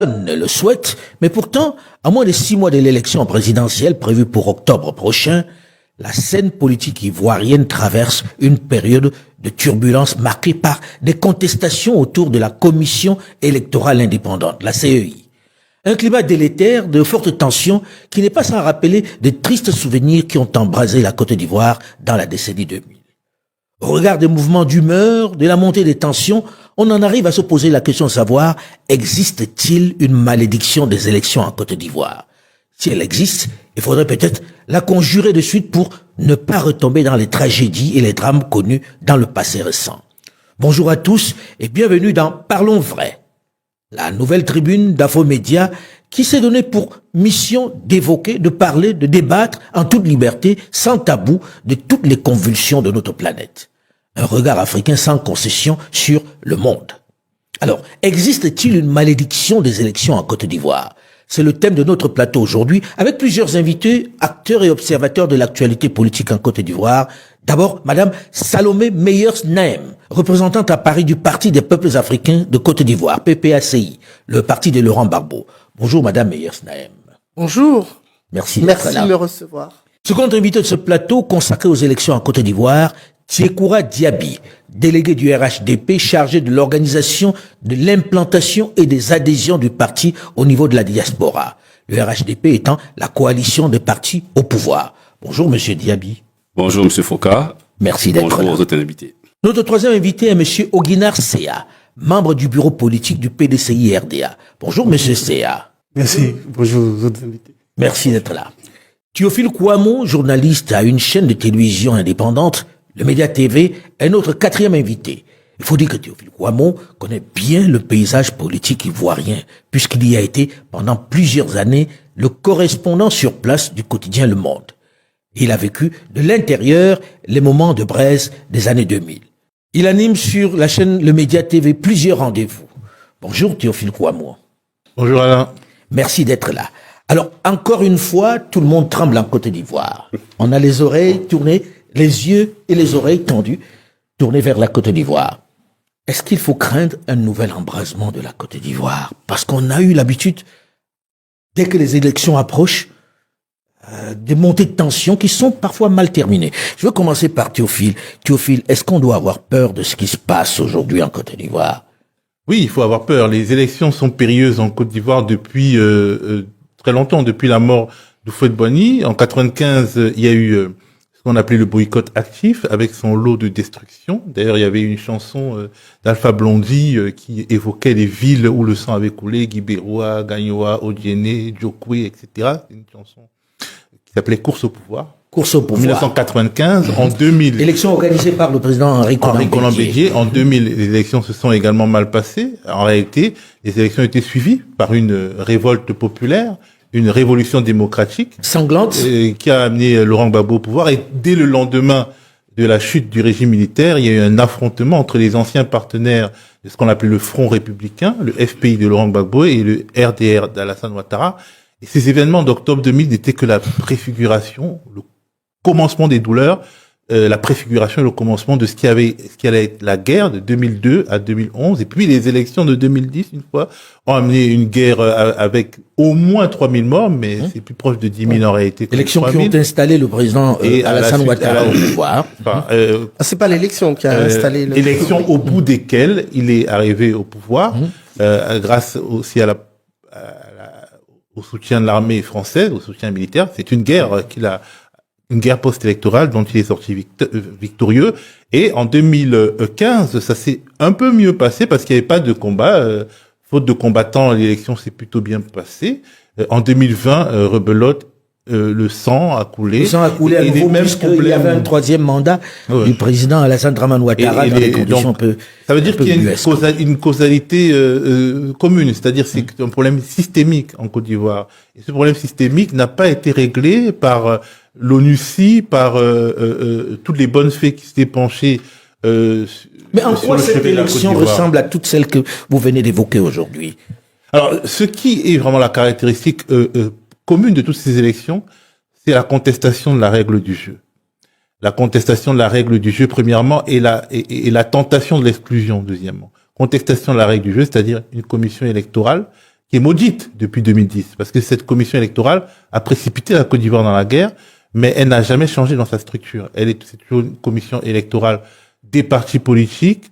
Le souhaite, mais pourtant, à moins de 6 mois de l'élection présidentielle prévue pour octobre prochain, la scène politique ivoirienne traverse une période de turbulence marquée par des contestations autour de la Commission électorale indépendante, la CEI. Un climat délétère de fortes tensions qui n'est pas sans rappeler de tristes souvenirs qui ont embrasé la Côte d'Ivoire dans la décennie 2000. Au regard des mouvements d'humeur, de la montée des tensions, on en arrive à se poser la question de savoir, existe-t-il une malédiction des élections en Côte d'Ivoire? Si elle existe, il faudrait peut-être la conjurer de suite pour ne pas retomber dans les tragédies et les drames connus dans le passé récent. Bonjour à tous et bienvenue dans Parlons Vrai, la nouvelle tribune d'Infomédia qui s'est donnée pour mission d'évoquer, de parler, de débattre en toute liberté, sans tabou, de toutes les convulsions de notre planète. Un regard africain sans concession sur le monde. Alors, existe-t-il une malédiction des élections en Côte d'Ivoire? C'est le thème de notre plateau aujourd'hui, avec plusieurs invités, acteurs et observateurs de l'actualité politique en Côte d'Ivoire. D'abord, Madame Salomé Meyers-Naem, représentante à Paris du Parti des peuples africains de Côte d'Ivoire, PPACI, le parti de Laurent Gbagbo. Bonjour Madame Meyers-Naem. Bonjour. Merci de me recevoir. Second invité de ce plateau consacré aux élections en Côte d'Ivoire, Tiekoura Diaby, délégué du RHDP chargé de l'organisation, de l'implantation et des adhésions du parti au niveau de la diaspora. Le RHDP étant la coalition des partis au pouvoir. Bonjour Monsieur Diaby. Bonjour Monsieur Foucault. Merci d'être là. Bonjour aux autres invités. Notre troisième invité est Monsieur Oguinar Sea, membre du bureau politique du PDCI RDA. Bonjour Monsieur Sea. Merci. Bonjour aux autres invités. Merci d'être là. Théophile Kouamouo, journaliste à une chaîne de télévision indépendante, le Média TV, est notre quatrième invité. Il faut dire que Théophile Kouamouo connaît bien le paysage politique ivoirien, puisqu'il y a été pendant plusieurs années le correspondant sur place du quotidien Le Monde. Il a vécu de l'intérieur les moments de braise des années 2000. Il anime sur la chaîne Le Média TV plusieurs rendez-vous. Bonjour Théophile Kouamouo. Bonjour Alain. Merci d'être là. Alors, encore une fois, tout le monde tremble en Côte d'Ivoire. On a les oreilles tournées, les yeux et les oreilles tendues, tournés vers la Côte d'Ivoire. Est-ce qu'il faut craindre un nouvel embrasement de la Côte d'Ivoire? Parce qu'on a eu l'habitude, dès que les élections approchent, des montées de tension qui sont parfois mal terminées. Je veux commencer par Théophile. Théophile, est-ce qu'on doit avoir peur de ce qui se passe aujourd'hui en Côte d'Ivoire? Oui, il faut avoir peur. Les élections sont périlleuses en Côte d'Ivoire depuis très longtemps, depuis la mort d'Houphouët-Boigny. En 95, il y a eu ce qu'on appelait le boycott actif, avec son lot de destruction. D'ailleurs, il y avait une chanson d'Alpha Blondy qui évoquait les villes où le sang avait coulé, Guibéroa, Gagnoa, Odiéné, Djokwe, etc. C'est une chanson qui s'appelait Course au pouvoir. Course au pouvoir. En 1995, en 2000. Élection organisée par le président Henri Konan Bédié. En 2000, les élections se sont également mal passées. En réalité, les élections étaient suivies par une révolte populaire, une révolution démocratique. Sanglante. Qui a amené Laurent Gbagbo au pouvoir. Et dès le lendemain de la chute du régime militaire, il y a eu un affrontement entre les anciens partenaires de ce qu'on appelait le Front républicain, le FPI de Laurent Gbagbo et le RDR d'Alassane Ouattara. Et ces événements d'octobre 2000 n'étaient que la préfiguration, le commencement des douleurs, la préfiguration et le commencement de ce qui allait être la guerre de 2002 à 2011. Et puis les élections de 2010, une fois, ont amené une guerre avec au moins 3000 morts, mais c'est plus proche de 10 000 en réalité. Élections qui ont installé le président Alassane Ouattara au pouvoir. C'est pas l'élection qui a installé le... Élection au bout desquelles il est arrivé au pouvoir, grâce aussi au soutien de l'armée française, au soutien militaire. C'est une guerre une guerre post-électorale dont il est sorti victorieux. Et en 2015, ça s'est un peu mieux passé parce qu'il n'y avait pas de combat. Faute de combattants, l'élection s'est plutôt bien passée. En 2020, rebelote, le sang a coulé. Le sang a coulé à nouveau puisqu'il y avait un troisième mandat du président Alassane Dramane Ouattara dans des conditions ça veut dire qu'il y a une causalité commune, c'est-à-dire c'est un problème systémique en Côte d'Ivoire. Et ce problème systémique n'a pas été réglé par l'ONUCI, par toutes les bonnes fées qui s'étaient penchées. Mais en quoi cette élection ressemble à toutes celles que vous venez d'évoquer aujourd'hui? Alors, ce qui est vraiment la caractéristique commune de toutes ces élections, c'est la contestation de la règle du jeu. La contestation de la règle du jeu, premièrement, et la tentation de l'exclusion, deuxièmement. Contestation de la règle du jeu, c'est-à-dire une commission électorale qui est maudite depuis 2010, parce que cette commission électorale a précipité la Côte d'Ivoire dans la guerre, mais elle n'a jamais changé dans sa structure. C'est toujours une commission électorale des partis politiques,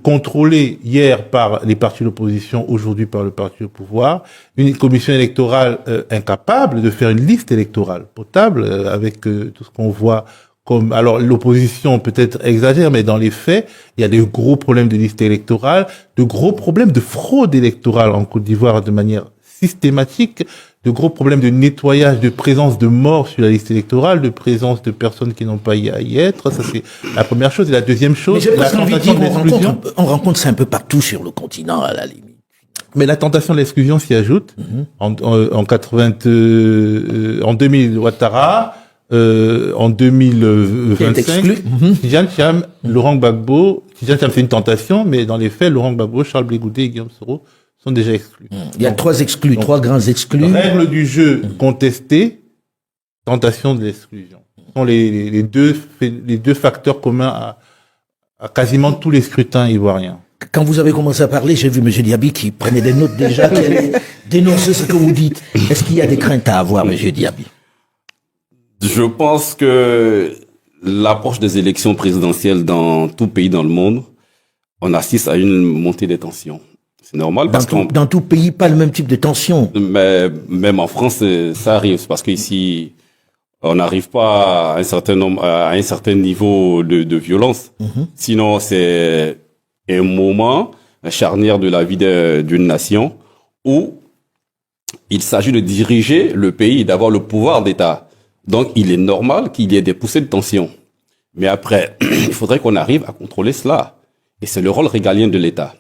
contrôlée hier par les partis d'opposition, aujourd'hui par le parti au pouvoir, une commission électorale incapable de faire une liste électorale potable, avec tout ce qu'on voit comme, alors l'opposition peut-être exagère, mais dans les faits, il y a des gros problèmes de liste électorale, de gros problèmes de fraude électorale en Côte d'Ivoire de manière systématique, de gros problèmes de nettoyage, de présence de morts sur la liste électorale, de présence de personnes qui n'ont pas à y être. Ça, c'est la première chose. Et la deuxième chose, la tentation de l'exclusion. On rencontre ça un peu partout sur le continent, à la limite. Mais la tentation de l'exclusion s'y ajoute. En 2000, Ouattara, en 2025, Tidjane Thiam, Laurent Gbagbo, Tidjane Thiam, c'est une tentation, mais dans les faits, Laurent Gbagbo, Charles Blé Goudé et Guillaume Soro sont déjà exclus. Il y a trois grands exclus. Règle du jeu contestée, tentation de l'exclusion. Ce sont les deux facteurs communs à quasiment tous les scrutins ivoiriens. Quand vous avez commencé à parler, j'ai vu M. Diaby qui prenait des notes déjà, qui allait dénoncer ce que vous dites. Est-ce qu'il y a des craintes à avoir, M. Diaby? Je pense que l'approche des élections présidentielles dans tout pays dans le monde, on assiste à une montée des tensions. C'est normal parce que dans tout pays, pas le même type de tension. Mais même en France, ça arrive parce qu'ici, on n'arrive pas à un certain niveau de violence. Sinon, c'est un moment charnière de la vie d'une nation où il s'agit de diriger le pays, d'avoir le pouvoir d'État. Donc, il est normal qu'il y ait des poussées de tension. Mais après, il faudrait qu'on arrive à contrôler cela. Et c'est le rôle régalien de l'État.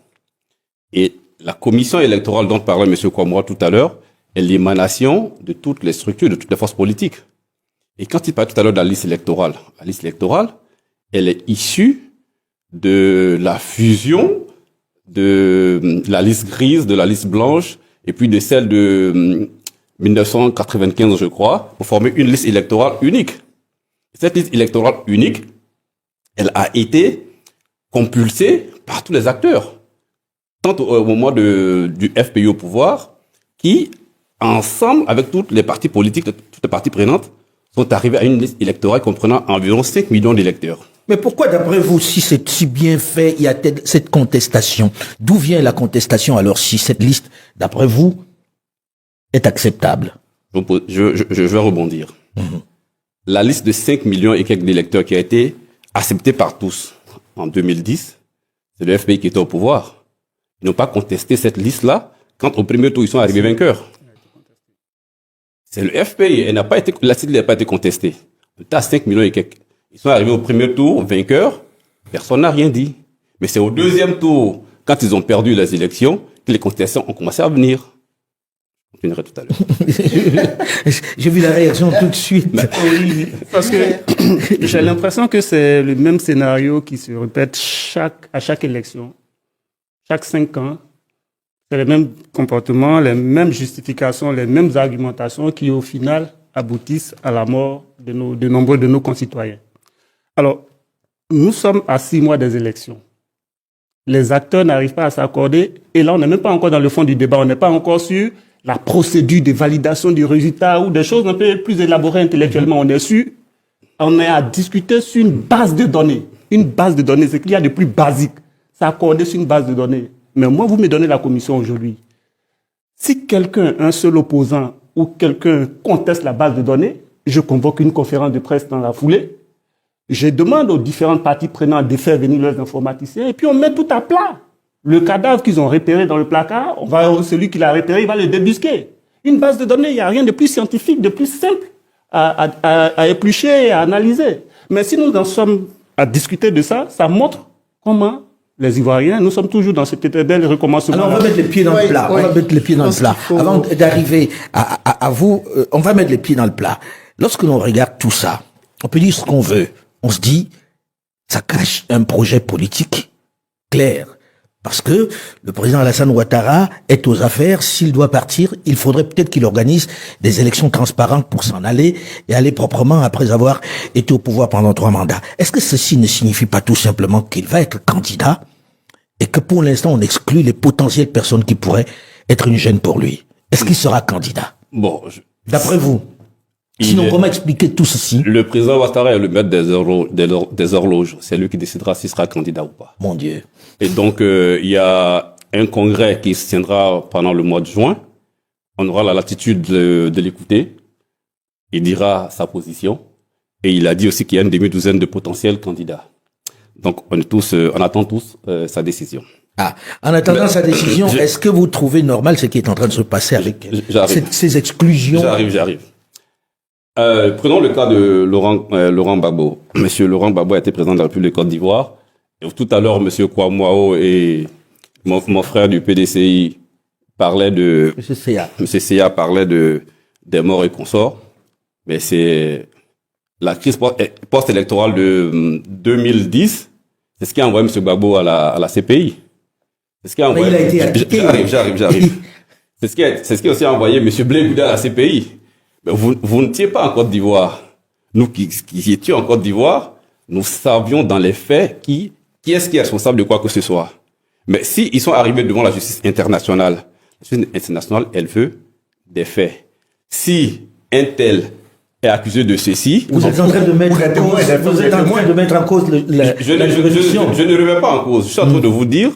Et la commission électorale dont parlait M. Kouamouo tout à l'heure est l'émanation de toutes les structures, de toutes les forces politiques. Et quand il parlait tout à l'heure de la liste électorale, elle est issue de la fusion de la liste grise, de la liste blanche, et puis de celle de 1995, je crois, pour former une liste électorale unique. Cette liste électorale unique, elle a été compulsée par tous les acteurs. Tant au moment du FPI au pouvoir, qui, ensemble, avec toutes les partis politiques, toutes les parties prenantes, sont arrivés à une liste électorale comprenant environ 5 millions d'électeurs. Mais pourquoi, d'après vous, si c'est si bien fait, il y a cette contestation? D'où vient la contestation alors, si cette liste, d'après vous, est acceptable? Je vais rebondir. La liste de 5 millions et quelques d'électeurs qui a été acceptée par tous en 2010, c'est le FPI qui était au pouvoir. Ils n'ont pas contesté cette liste-là quand au premier tour, ils sont arrivés vainqueurs. C'est le FPI. La liste n'a pas été contestée. Le tas 5 millions et quelques. Ils sont arrivés au premier tour vainqueurs. Personne n'a rien dit. Mais c'est au deuxième tour, quand ils ont perdu les élections, que les contestations ont commencé à venir. On continuera tout à l'heure. J'ai vu la réaction tout de suite. Oui, parce que j'ai l'impression que c'est le même scénario qui se répète à chaque élection. Chaque 5 ans, c'est les mêmes comportements, les mêmes justifications, les mêmes argumentations qui, au final, aboutissent à la mort de nombreux de nos concitoyens. Alors, nous sommes à 6 mois des élections. Les acteurs n'arrivent pas à s'accorder. Et là, on n'est même pas encore dans le fond du débat. On n'est pas encore sur la procédure de validation du résultat ou des choses un peu plus élaborées intellectuellement. On est à discuter sur une base de données. Une base de données, c'est qu'il y a de plus basique. S'accorder sur une base de données. Mais moi, vous me donnez la commission aujourd'hui. Si quelqu'un, un seul opposant ou quelqu'un conteste la base de données, je convoque une conférence de presse dans la foulée. Je demande aux différentes parties prenantes de faire venir leurs informaticiens et puis on met tout à plat. Le cadavre qu'ils ont repéré dans le placard, celui qui l'a repéré, il va le débusquer. Une base de données, il n'y a rien de plus scientifique, de plus simple à éplucher et à analyser. Mais si nous en sommes à discuter de ça, ça montre comment les Ivoiriens, nous sommes toujours dans cet éternel recommencement. Alors, on va mettre les pieds dans le plat. On va mettre les pieds dans le plat. Avant d'arriver à vous, on va mettre les pieds dans le plat. Lorsque l'on regarde tout ça, on peut dire ce qu'on veut. On se dit, ça cache un projet politique clair. Parce que le président Alassane Ouattara est aux affaires. S'il doit partir, il faudrait peut-être qu'il organise des élections transparentes pour s'en aller et aller proprement après avoir été au pouvoir pendant 3 mandats. Est-ce que ceci ne signifie pas tout simplement qu'il va être candidat et que pour l'instant on exclut les potentielles personnes qui pourraient être une gêne pour lui. Est-ce qu'il sera candidat? Bon, D'après vous? Sinon, comment expliquer tout ceci? Le président Ouattara est le maître des horloges. C'est lui qui décidera s'il sera candidat ou pas. Mon Dieu. Et donc, il y a un congrès qui se tiendra pendant le mois de juin. On aura la latitude de l'écouter. Il dira sa position. Et il a dit aussi qu'il y a une demi-douzaine de potentiels candidats. Donc, on attend tous sa décision. Ah, en attendant sa décision, est-ce que vous trouvez normal ce qui est en train de se passer avec ces exclusions? J'arrive. Prenons le cas de Laurent Gbagbo. Monsieur Laurent Gbagbo a été président de la République de Côte d'Ivoire. Et tout à l'heure, monsieur Kouamouao et mon frère du PDCI parlaient de... Monsieur Seya parlait des morts et consorts. Mais c'est la crise post-électorale de 2010. C'est ce qui a envoyé monsieur Gbagbo à la CPI. C'est ce qui a envoyé... Il a été acquitté. J'arrive. C'est ce qui a aussi envoyé monsieur Blé Gouda à la CPI. Mais vous n'étiez pas en Côte d'Ivoire. Nous qui étions en Côte d'Ivoire, nous savions dans les faits qui est-ce qui est responsable de quoi que ce soit. Mais si ils sont arrivés devant la justice internationale, la justice internationale, elle veut des faits. Si un tel est accusé de ceci... Vous êtes en train de mettre en cause je ne remets pas en cause. Je suis en train de vous dire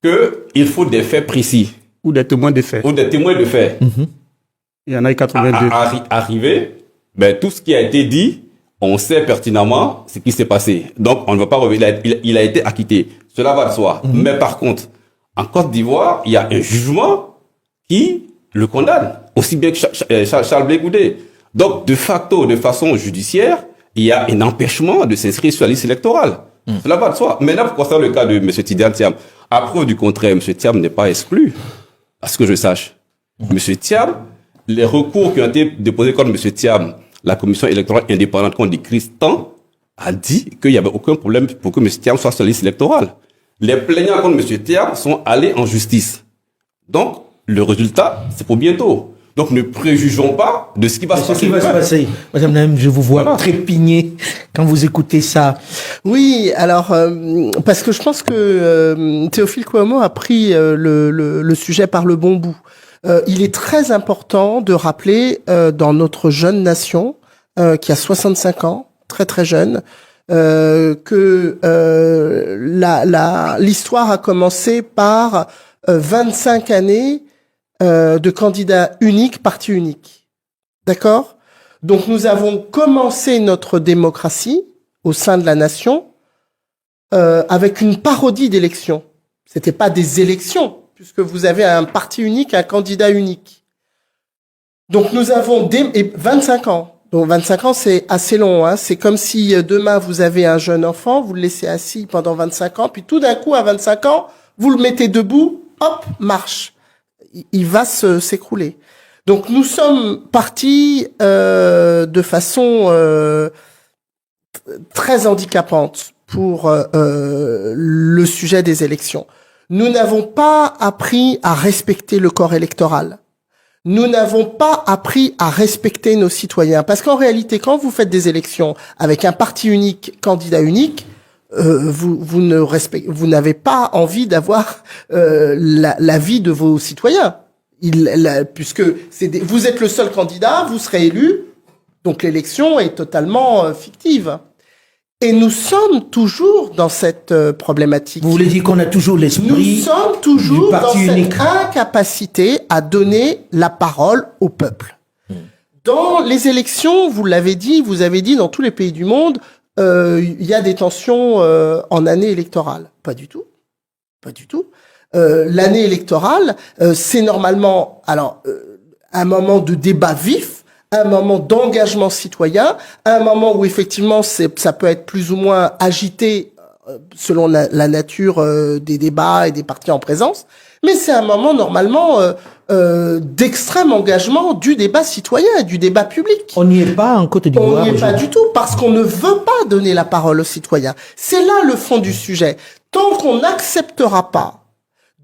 qu'il faut des faits précis. Ou des témoins de faits. Ou des témoins de faits. Il y en a eu 82. Arrivé, tout ce qui a été dit, on sait pertinemment ce qui s'est passé. Donc, on ne va pas revenir. Il a été acquitté. Cela va de soi. Mais par contre, en Côte d'Ivoire, il y a un jugement qui le condamne. Aussi bien que Charles Blé Goudé. Donc, de facto, de façon judiciaire, il y a un empêchement de s'inscrire sur la liste électorale. Cela va de soi. Maintenant, pour concerner le cas de M. Tidiane Thiam, à preuve du contraire, M. Thiam n'est pas exclu. À ce que je sache. M. Thiam, les recours qui ont été déposés contre M. Thiam, la commission électorale indépendante contre Christan a dit qu'il n'y avait aucun problème pour que M. Thiam soit sur la liste électorale. Les plaignants contre M. Thiam sont allés en justice. Donc, le résultat, c'est pour bientôt. Donc, ne préjugeons pas de ce qui va se passer. Madame Naïm, je vous vois trépigner quand vous écoutez ça. Oui, alors, parce que je pense que Théophile Kouamouo a pris le sujet par le bon bout. Il est très important de rappeler dans notre jeune nation, qui a 65 ans, très très jeune, que l'histoire a commencé par 25 années de candidats uniques, parti unique. D'accord? Donc nous avons commencé notre démocratie au sein de la nation avec une parodie d'élections. C'était pas des élections, puisque vous avez un parti unique, un candidat unique. Donc nous avons 25 ans. Donc 25 ans, c'est assez long. Hein. C'est comme si demain vous avez un jeune enfant, vous le laissez assis pendant 25 ans, puis tout d'un coup, à 25 ans, vous le mettez debout, hop, marche. Il va s'écrouler. Donc nous sommes partis de façon très handicapante pour le sujet des élections. Nous n'avons pas appris à respecter le corps électoral. Nous n'avons pas appris à respecter nos citoyens. Parce qu'en réalité, quand vous faites des élections avec un parti unique, candidat unique, vous n'avez pas envie d'avoir l'avis de vos citoyens. Puisque vous êtes le seul candidat, vous serez élu, donc l'élection est totalement fictive. Et nous sommes toujours dans cette problématique. Vous voulez dire qu'on a toujours l'esprit Nous sommes toujours dans cette incapacité à donner la parole au peuple. Dans les élections, vous l'avez dit, vous avez dit dans tous les pays du monde, il y a des tensions en année électorale. Pas du tout. Pas du tout. L'année électorale, c'est normalement un moment de débat vif, un moment d'engagement citoyen, un moment où effectivement ça peut être plus ou moins agité selon la nature des débats et des partis en présence, mais c'est un moment normalement d'extrême engagement du débat citoyen et du débat public. On n'y est pas en Côte d'Ivoire. On n'y est pas du tout parce qu'on ne veut pas donner la parole aux citoyens. C'est là le fond du sujet. Tant qu'on n'acceptera pas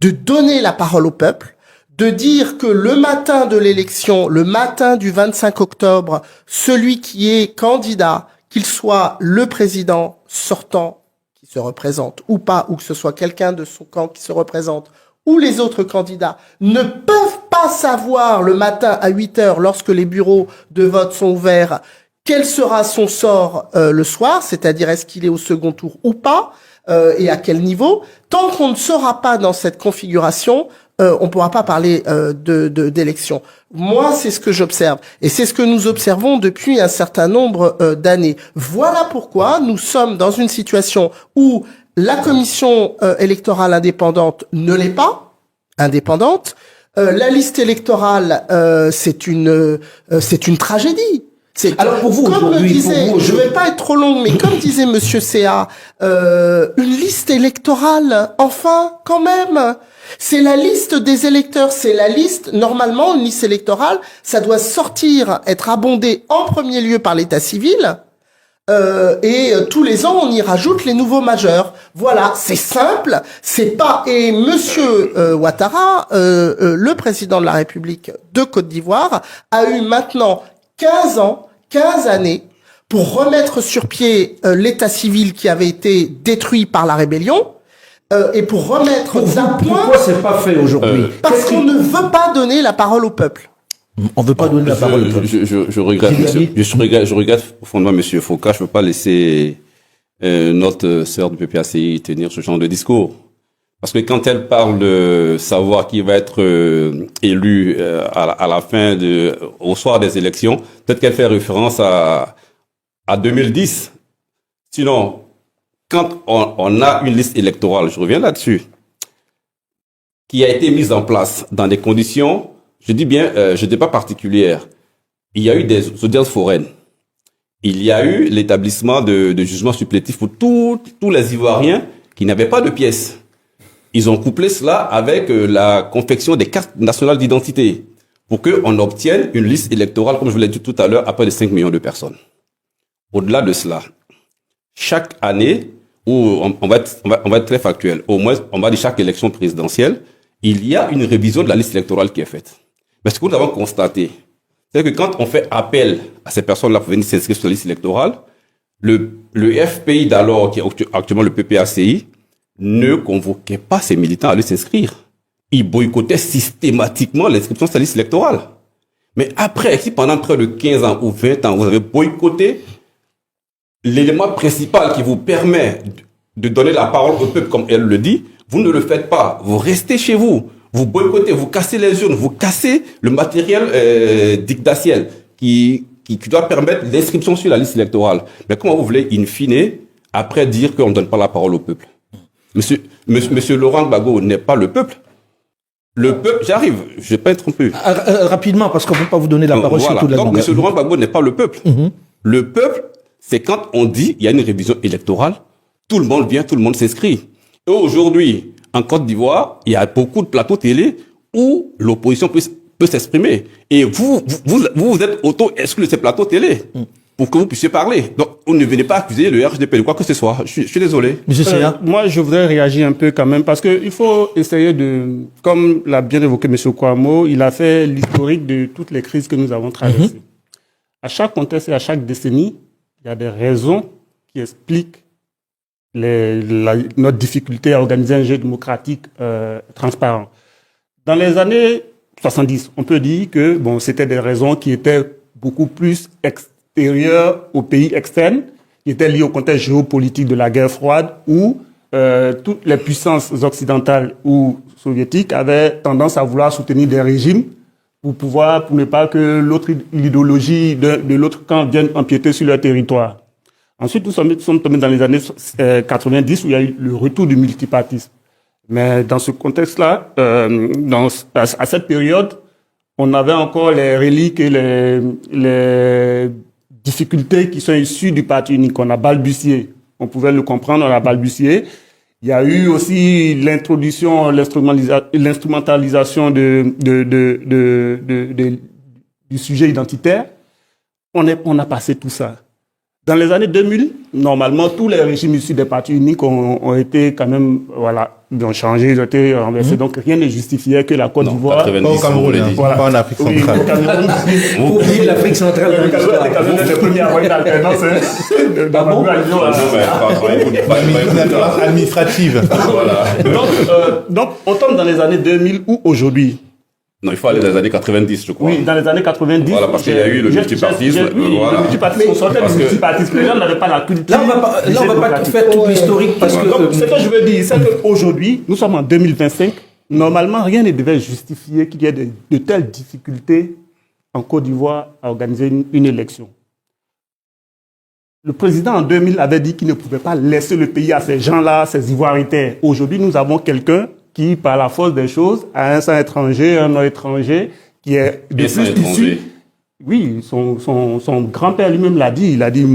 de donner la parole au peuple, de dire que le matin de l'élection, le matin du 25 octobre, celui qui est candidat, qu'il soit le président sortant qui se représente ou pas, ou que ce soit quelqu'un de son camp qui se représente, ou les autres candidats ne peuvent pas savoir le matin à 8h, lorsque les bureaux de vote sont ouverts, quel sera son sort le soir, c'est-à-dire est-ce qu'il est au second tour ou pas, et à quel niveau. Tant qu'on ne sera pas dans cette configuration, on pourra pas parler d'élection. Moi, c'est ce que j'observe, et c'est ce que nous observons depuis un certain nombre d'années. Voilà pourquoi nous sommes dans une situation où la commission électorale indépendante ne l'est pas indépendante. La liste électorale, c'est une tragédie. Alors pour vous comme aujourd'hui, disait, je vais pas être trop long, mais comme disait Monsieur CA, une liste électorale, enfin, quand même. C'est la liste des électeurs, c'est la liste, normalement, une liste électorale, ça doit sortir, être abondé en premier lieu par l'état civil, et tous les ans, on y rajoute les nouveaux majeurs. Voilà, c'est simple, c'est pas... Et Monsieur Ouattara, le président de la République de Côte d'Ivoire, a eu maintenant 15 années pour remettre sur pied l'état civil qui avait été détruit par la rébellion, et pour remettre d'un point... Pourquoi c'est pas fait aujourd'hui? Parce qu'on ne veut pas donner la parole au peuple. On veut pas donner la parole au peuple. Je regrette, je regrette profondément Monsieur Foucault. Je peux pas laisser notre sœur du PPACI tenir ce genre de discours. Parce que quand elle parle de savoir qui va être élu à la fin au soir des élections, peut-être qu'elle fait référence à 2010. Sinon, quand on a une liste électorale, je reviens là-dessus, qui a été mise en place dans des conditions, je dis bien, je dis pas particulières. Il y a eu des audiences foraines. Il y a eu l'établissement de jugements supplétifs pour tous les Ivoiriens qui n'avaient pas de pièces. Ils ont couplé cela avec la confection des cartes nationales d'identité pour qu'on obtienne une liste électorale, comme je vous l'ai dit tout à l'heure, à près de 5 millions de personnes. Au-delà de cela, chaque année, où on va être très factuel, au moins, on va dire chaque élection présidentielle, il y a une révision de la liste électorale qui est faite. Mais ce que nous avons constaté, c'est que quand on fait appel à ces personnes-là pour venir s'inscrire sur la liste électorale, le FPI d'alors, qui est actuellement le PPACI, ne convoquait pas ses militants à aller s'inscrire. Ils boycottaient systématiquement l'inscription sur la liste électorale. Mais après, si pendant près de 15 ans ou 20 ans, vous avez boycotté l'élément principal qui vous permet de donner la parole au peuple, comme elle le dit, vous ne le faites pas. Vous restez chez vous. Vous boycottez, vous cassez les urnes, vous cassez le matériel dictatiel qui doit permettre l'inscription sur la liste électorale. Mais comment vous voulez, in fine, après dire qu'on ne donne pas la parole au peuple? Monsieur Laurent Gbagbo n'est pas le peuple. Le peuple, j'arrive, je vais pas être trompé. Rapidement, parce qu'on ne peut pas vous donner la parole sur toute la Donc, longueur. monsieur Laurent Gbagbo n'est pas le peuple. Le peuple, c'est quand on dit il y a une révision électorale, tout le monde vient, tout le monde s'inscrit. Et aujourd'hui, en Côte d'Ivoire, il y a beaucoup de plateaux télé où l'opposition peut s'exprimer. Et vous êtes auto-exclu de ces plateaux télé pour que vous puissiez parler. Donc, on ne venez pas accuser le RHDP de quoi que ce soit. Je suis désolé. Monsieur Séa. Moi, je voudrais réagir un peu quand même parce que il faut essayer comme l'a bien évoqué M. Kouamo, il a fait l'historique de toutes les crises que nous avons traversées. À chaque contexte et à chaque décennie, il y a des raisons qui expliquent notre difficulté à organiser un jeu démocratique transparent. Dans les années 70, on peut dire que c'était des raisons qui étaient beaucoup plus extérieures aux pays externes, qui étaient liées au contexte géopolitique de la guerre froide, où toutes les puissances occidentales ou soviétiques avaient tendance à vouloir soutenir des régimes pour ne pas que l'idéologie de l'autre camp vienne empiéter sur leur territoire. Ensuite, nous sommes tombés dans les années 90 où il y a eu le retour du multipartisme. Mais dans ce contexte-là, à cette période, on avait encore les reliques et les difficultés qui sont issues du parti unique. On a balbutié. On pouvait le comprendre, on a balbutié. Il y a eu aussi l'instrumentalisation du sujet identitaire. On a passé tout ça. Dans les années 2000, normalement, tous les régimes issus des partis uniques ont été quand même, ils ont changé, ils ont été renversés. Donc, rien ne justifiait que la Côte d'Ivoire... 90, Pas au Cameroun, Voilà. pas en Afrique Oui, centrale. au Cameroun. Oubliez l'Afrique centrale dans Le l'histoire. Cameroun est le premier à avoir une alternance. Administrative. Donc, on tombe dans les années 2000 ou aujourd'hui. Non, il faut aller dans les années 90, je crois. Oui, dans les années 90. Voilà, parce qu'il y a eu le multipartisme. Oui, Voilà. le multipartisme, on sortait du multipartisme. Les gens n'avaient pas la culture. Là, on va pas tout faire tout l'historique parce que... Donc, ce que je veux dire, c'est qu'aujourd'hui, nous sommes en 2025. Normalement, rien ne devait justifier qu'il y ait de telles difficultés en Côte d'Ivoire à organiser une élection. Le président en 2000 avait dit qu'il ne pouvait pas laisser le pays à ces gens-là, ces Ivoiriens. Aujourd'hui, nous avons quelqu'un qui, par la force des choses, a un sang étranger, un nom étranger, qui est de Et sang plus étranger. issu. Oui, son grand-père lui-même l'a dit. Il a dit,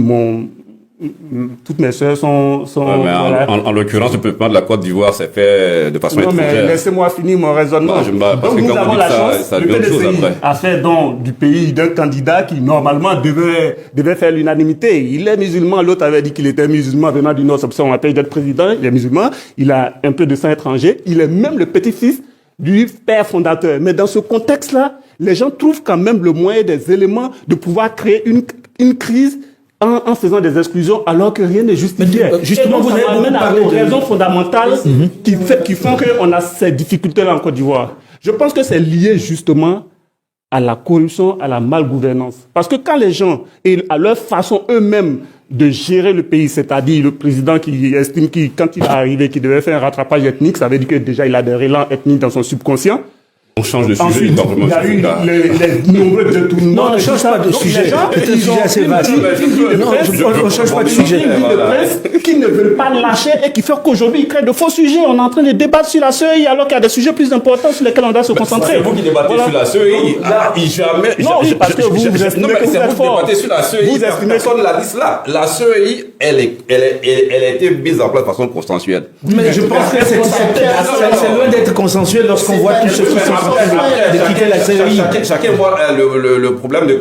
toutes mes sœurs sont Ouais, mais voilà. en l'occurrence, le peuplement de la Côte d'Ivoire s'est fait de façon Non, mais étrangère. laissez-moi finir mon raisonnement. Non, je me bats, parce Donc, que nous quand vous avons dites la ça, chance, ça le devient autre chose PDCI après. a fait don du pays d'un candidat qui, normalement, devait faire l'unanimité. Il est musulman, l'autre avait dit qu'il était musulman venant du Nord, c'est pour ça qu'on appelle d'être président, il est musulman, il a un peu de sang étranger, il est même le petit-fils du père fondateur. Mais dans ce contexte-là, les gens trouvent quand même le moyen, des éléments de pouvoir créer une crise en faisant des exclusions alors que rien n'est justifié. Mais, justement, Et donc, vous ça avez m'amène beaucoup à parlé aux de- raisons fondamentales qui font qu'on a ces difficultés-là en Côte d'Ivoire. Je pense que c'est lié justement à la corruption, à la malgouvernance. Parce que quand les gens, et à leur façon eux-mêmes de gérer le pays, c'est-à-dire le président qui estime qu'il, quand il est arrivé, qu'il devait faire un rattrapage ethnique, ça veut dire que déjà il a des relents ethniques dans son subconscient. On change de sujet, Ensuite, complètement il y a eu efficace. les nombreux détournements. Non, ne change pas de Donc, sujet. les gens, C'est un ils sujet ont assez une vaste. vie de Non, presse, on ne change pas de ils ont sujet. une vie de presse qui ne veulent pas lâcher et qui fait qu'aujourd'hui, ils créent de faux sujets. On est en train de débattre sur la CEI alors qu'il y a des sujets plus importants sur lesquels on doit se concentrer. C'est vous qui débattez Voilà. sur la CEI. Jamais. Non, oui, parce que vous estimez Non, mais que vous c'est êtes vous qui fort. débattez sur la CEI. Vous estimez que- Personne l'a dit cela. La CEI, elle a été mise en place de façon consensuelle. Mais je pense que c'est loin d'être consensuel lorsqu'on voit tous ceux qui sont en train de quitter la CEI. Chacun voit le problème de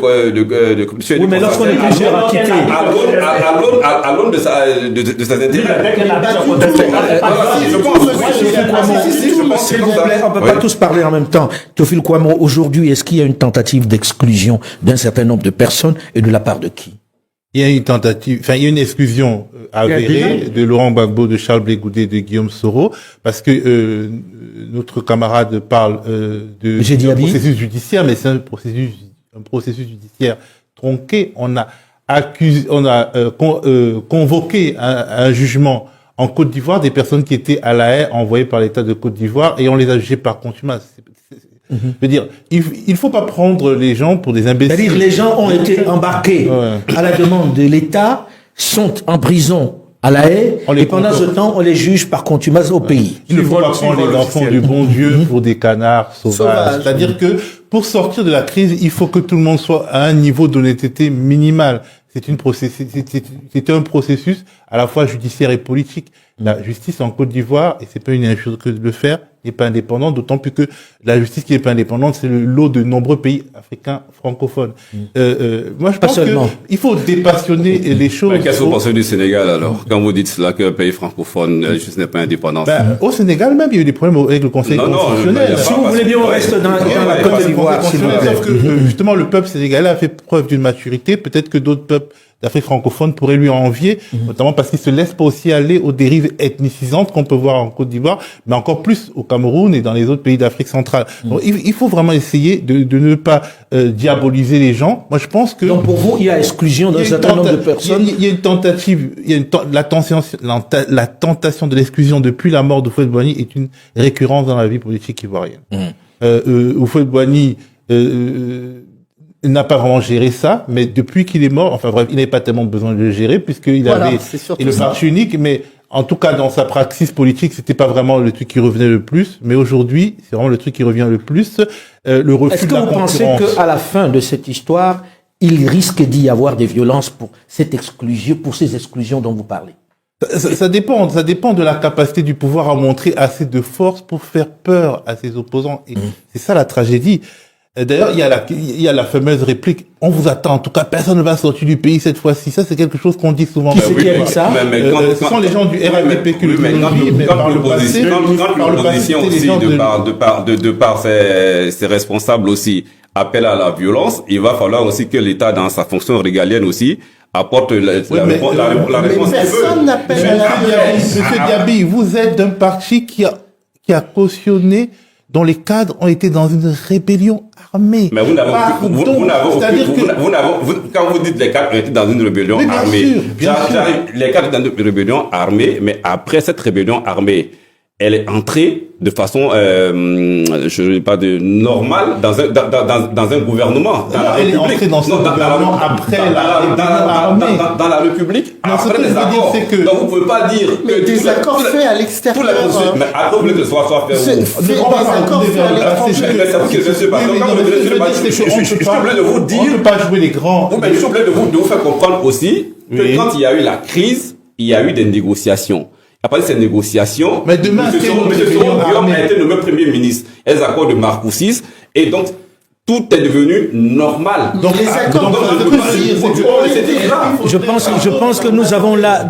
monsieur. Oui, mais lorsqu'on est plusieurs à quitter. À l'aune de ses intérêts. Je pense. S'il vous plaît, on ne peut pas tous parler en même temps. Théophile Kouamouo, aujourd'hui, est-ce qu'il y a une tentative d'exclusion d'un certain nombre de personnes et de la part de qui? Il y a une tentative, enfin, il y a une exclusion avérée de Laurent Gbagbo, de Charles Blé Goudé, de Guillaume Soro, parce que notre camarade parle de J'ai un processus judiciaire, mais c'est un processus judiciaire tronqué. On a convoqué un jugement en Côte d'Ivoire des personnes qui étaient à La Haye envoyées par l'État de Côte d'Ivoire et on les a jugées par contumace. Je veux dire, il faut pas prendre les gens pour des imbéciles. C'est-à-dire les gens ont été embarqués à la demande de l'État, sont en prison à La Haye, et pendant ce temps, on les juge par contumace au pays. Il ne faut pas prendre les enfants du bon Dieu pour des canards sauvages. C'est-à-dire que pour sortir de la crise, il faut que tout le monde soit à un niveau d'honnêteté minimal. C'est un processus à la fois judiciaire et politique. La justice en Côte d'Ivoire, et c'est pas une injure que de le faire, n'est pas indépendante, d'autant plus que la justice qui n'est pas indépendante, c'est le lot de nombreux pays africains francophones. Moi, je pense qu'il faut dépassionner les choses. Mais qu'est-ce que vous pensez du Sénégal alors? Quand vous dites cela qu'un pays francophone, la justice n'est pas indépendante. Au Sénégal même, il y a eu des problèmes avec le Conseil constitutionnel. Si vous voulez bien, on reste dans la Côte d'Ivoire, s'il vous plaît. Sauf que, justement, le peuple sénégalais a fait preuve d'une maturité. Peut-être que d'autres peuples d'Afrique francophone pourraient lui envier, notamment parce qu'il se laisse pas aussi aller aux dérives ethnicisantes qu'on peut voir en Côte d'Ivoire, mais encore plus au Cameroun et dans les autres pays d'Afrique centrale. Donc, il faut vraiment essayer de ne pas diaboliser les gens. Moi, je pense que... Donc, pour vous, il y a exclusion d'un certain nombre de personnes. Il y a une tentative, la tentation de l'exclusion depuis la mort de Houphouët-Boigny est une récurrence dans la vie politique ivoirienne. Houphouët-Boigny n'a pas vraiment géré ça, mais depuis qu'il est mort, enfin bref, il n'avait pas tellement besoin de le gérer puisqu'il avait le parti unique, mais en tout cas dans sa praxis politique, c'était pas vraiment le truc qui revenait le plus, mais aujourd'hui, c'est vraiment le truc qui revient le plus, le refus de la concurrence. Est-ce que vous pensez qu'à la fin de cette histoire, il risque d'y avoir des violences pour cette exclusion, pour ces exclusions dont vous parlez? Ça dépend de la capacité du pouvoir à montrer assez de force pour faire peur à ses opposants. Et c'est ça la tragédie. D'ailleurs, il y a la fameuse réplique, on vous attend, en tout cas, personne ne va sortir du pays cette fois-ci. Ça, c'est quelque chose qu'on dit souvent. Qui c'est qui a dit ça? Ce sont les gens du RATP qui le disent, mais par le passé, quand l'opposition aussi, de par ses responsables aussi, appelle à la violence, il va falloir aussi que l'État, dans sa fonction régalienne aussi, apporte la réponse. Personne n'appelle à la violence. Monsieur Diaby, vous êtes d'un parti qui a cautionné, dont les cadres ont été dans une rébellion armée. Mais quand vous dites les cadres ont été dans une rébellion armée, les cadres dans une rébellion armée, mais après cette rébellion armée, elle est entrée de façon, je ne sais pas de normale dans un gouvernement. Dans la République. Elle est entrée dans ce gouvernement après la rébellion armée. Dans la République. Non, après ce que les je veux dire, accords. c'est que Donc vous pouvez pas dire Mais que des accords faits à l'extérieur. mais après vous voulez que ce soit fait où? Des accords faits à l'étranger. Je suis obligé de vous dire. On ne peut pas jouer les grands. Je suis obligé de vous faire comprendre aussi que quand il y a eu la crise, il y a eu des négociations. Après ces négociations, mais demain, M. Guillaume a été nommé Premier ministre. Les accords de Marcoussis. Et donc, tout est devenu normal. Donc, les accords je pense que nous avons là,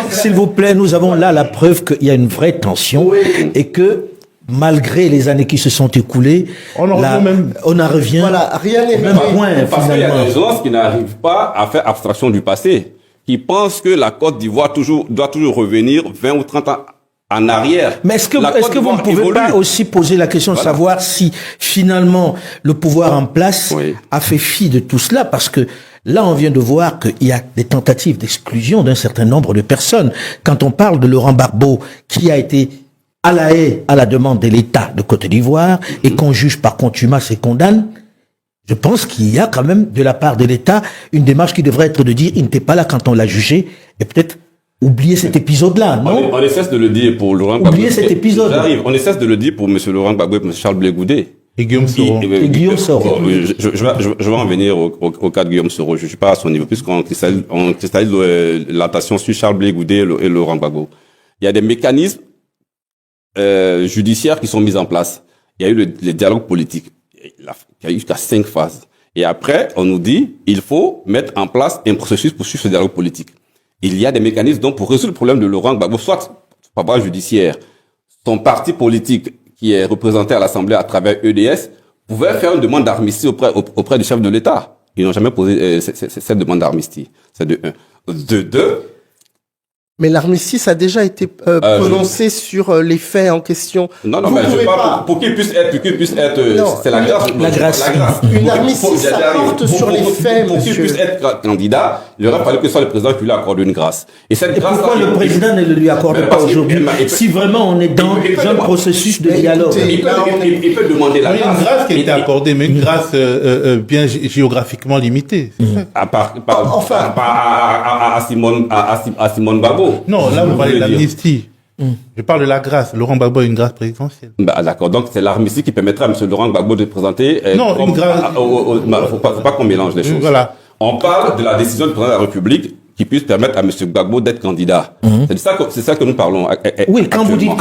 s'il vous plaît, nous avons là la preuve qu'il y a une vraie tension et que, malgré les années qui se sont écoulées, on en revient. Voilà, rien n'est même point, parce qu'il y a finalement. des gens qui n'arrivent pas à faire abstraction du passé, qui pensent que la Côte d'Ivoire doit toujours revenir 20 ou 30 ans en arrière. Mais est-ce que vous ne pouvez pas aussi poser la question de savoir si finalement le pouvoir en place a fait fi de tout cela? Parce que là, on vient de voir qu'il y a des tentatives d'exclusion d'un certain nombre de personnes. Quand on parle de Laurent Gbagbo, qui a été à La Haye à la demande de l'État de Côte d'Ivoire et qu'on juge par contumace et condamne, je pense qu'il y a quand même de la part de l'État une démarche qui devrait être de dire il n'était pas là quand on l'a jugé et peut-être oublier cet épisode-là, non? On cesse de le dire pour Laurent Gbagbo. Oublier cet épisode. On cesse de le dire pour M. Laurent Gbagbo et M. Charles Blé Goudé. Et Guillaume Soro. Je vais en venir au cas de Guillaume Soro. Je ne suis pas à son niveau puisqu'on cristallise l'attention sur Charles Blé Goudé et Laurent Gbagbo. Il y a des mécanismes judiciaires qui sont mis en place. Il y a eu les dialogues politiques. Il y a eu jusqu'à 5 phases. Et après, on nous dit, il faut mettre en place un processus pour suivre ce dialogue politique. Il y a des mécanismes donc pour résoudre le problème de Laurent Gbagbo, soit par voie judiciaire, son parti politique qui est représenté à l'Assemblée à travers EDS pouvait faire une demande d'armistice auprès du chef de l'État. Ils n'ont jamais posé cette demande d'armistice. C'est de 1. De 2. Mais l'armistice a déjà été prononcé sur les faits en question. Non, mais je parle pour qu'il puisse être, c'est la grâce. La grâce. Une armistice, ça porte sur les faits, pour qu'il puisse être candidat, il aurait fallu que ce soit le président qui lui accorde une grâce. Et pourquoi le président ne le lui accorde pas aujourd'hui? Si vraiment on est dans un processus de dialogue. Il peut demander la grâce. Une grâce qui a été accordée, mais une grâce bien géographiquement limitée. À Simone Gbagbo. Non, là, vous parlez de l'amnistie. Je parle de la grâce. Laurent Gbagbo a une grâce présidentielle. D'accord. Donc, c'est l'armistice qui permettra à M. Laurent Gbagbo de présenter. Non, une grâce. Faut pas qu'on mélange les choses. Voilà. On parle de la décision du président de la République qui puisse permettre à M. Gbagbo d'être candidat. C'est ça que nous parlons. Oui, quand vous dites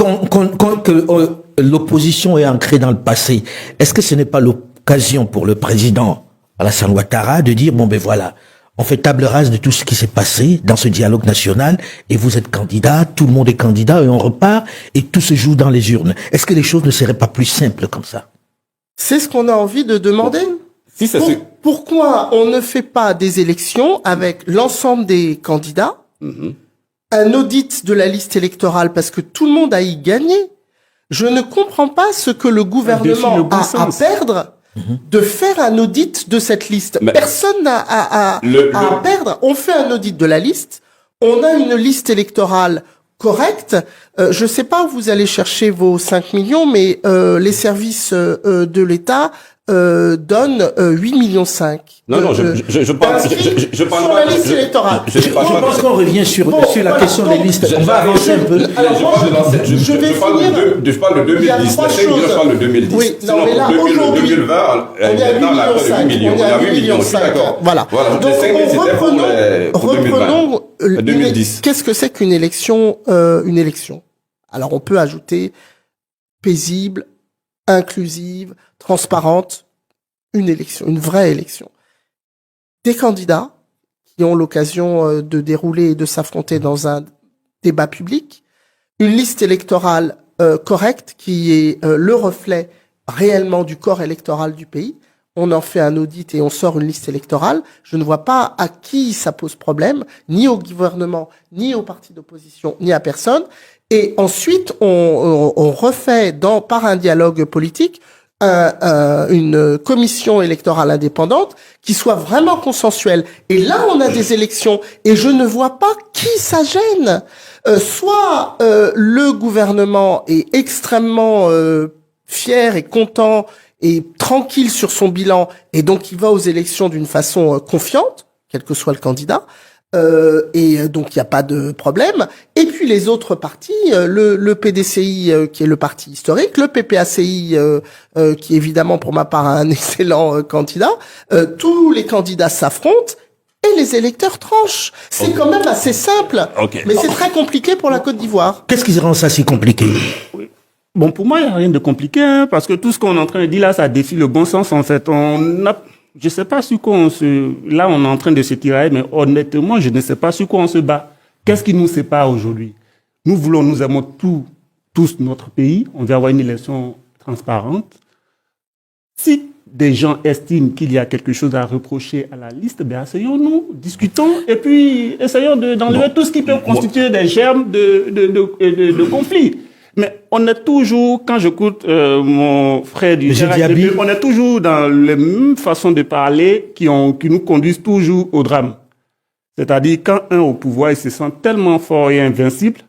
que l'opposition est ancrée dans le passé, est-ce que ce n'est pas l'occasion pour le président Alassane Ouattara de dire, bon ben voilà, on fait table rase de tout ce qui s'est passé dans ce dialogue national et vous êtes candidat, tout le monde est candidat et on repart et tout se joue dans les urnes. Est-ce que les choses ne seraient pas plus simples comme ça? C'est ce qu'on a envie de demander. Pourquoi on ne fait pas des élections avec l'ensemble des candidats, un audit de la liste électorale parce que tout le monde a y gagné? Je ne comprends pas ce que le gouvernement a à perdre de faire un audit de cette liste. Mais personne n'a à perdre. On fait un audit de la liste. On a une liste électorale correcte. Je sais pas où vous allez chercher vos 5 millions, mais les services de l'État donne 8,5 millions. Non, je parle sur la liste électorale. Je pense qu'on revient sur la question des listes. On va avancer un peu. Je parle de 2010. Je parle de 2010. Oui, non, mais là, aujourd'hui, 2020, on est à 8,5 millions. On est à 8,5 millions. Voilà. Donc, reprenons 2010. Qu'est-ce que c'est qu'une élection, Alors, on peut ajouter paisible, inclusive, transparente. une élection, une vraie élection. Des candidats qui ont l'occasion de dérouler et de s'affronter dans un débat public, une liste électorale correcte qui est le reflet réellement du corps électoral du pays. On en fait un audit et on sort une liste électorale. Je ne vois pas à qui ça pose problème, ni au gouvernement, ni aux partis d'opposition, ni à personne. Et ensuite, on refait par un dialogue politique une commission électorale indépendante qui soit vraiment consensuelle. Et là, on a des élections et je ne vois pas qui ça gêne. Soit le gouvernement est extrêmement fier et content et tranquille sur son bilan et donc il va aux élections d'une façon confiante, quel que soit le candidat. Et donc il n'y a pas de problème. Et puis les autres partis, le PDCI qui est le parti historique, le PPACI qui évidemment pour ma part a un excellent candidat, tous les candidats s'affrontent et les électeurs tranchent. C'est quand même assez simple, mais c'est très compliqué pour la Côte d'Ivoire. Qu'est-ce qui rend ça si compliqué? Bon, pour moi, il n'y a rien de compliqué, hein, parce que tout ce qu'on est en train de dire là, ça défie le bon sens, en fait. Je sais pas sur quoi là, on est en train de se tirer, mais honnêtement, je ne sais pas sur quoi on se bat. Qu'est-ce qui nous sépare aujourd'hui? Nous aimons tous notre pays. On veut avoir une élection transparente. Si des gens estiment qu'il y a quelque chose à reprocher à la liste, ben, asseyons-nous, discutons, et puis essayons d'enlever tout ce qui peut constituer des germes de conflit. Mais on est toujours, quand j'écoute mon frère du RHDP, on est toujours dans les mêmes façons de parler qui nous conduisent toujours au drame. C'est-à-dire, quand un au pouvoir, il se sent tellement fort et invincible,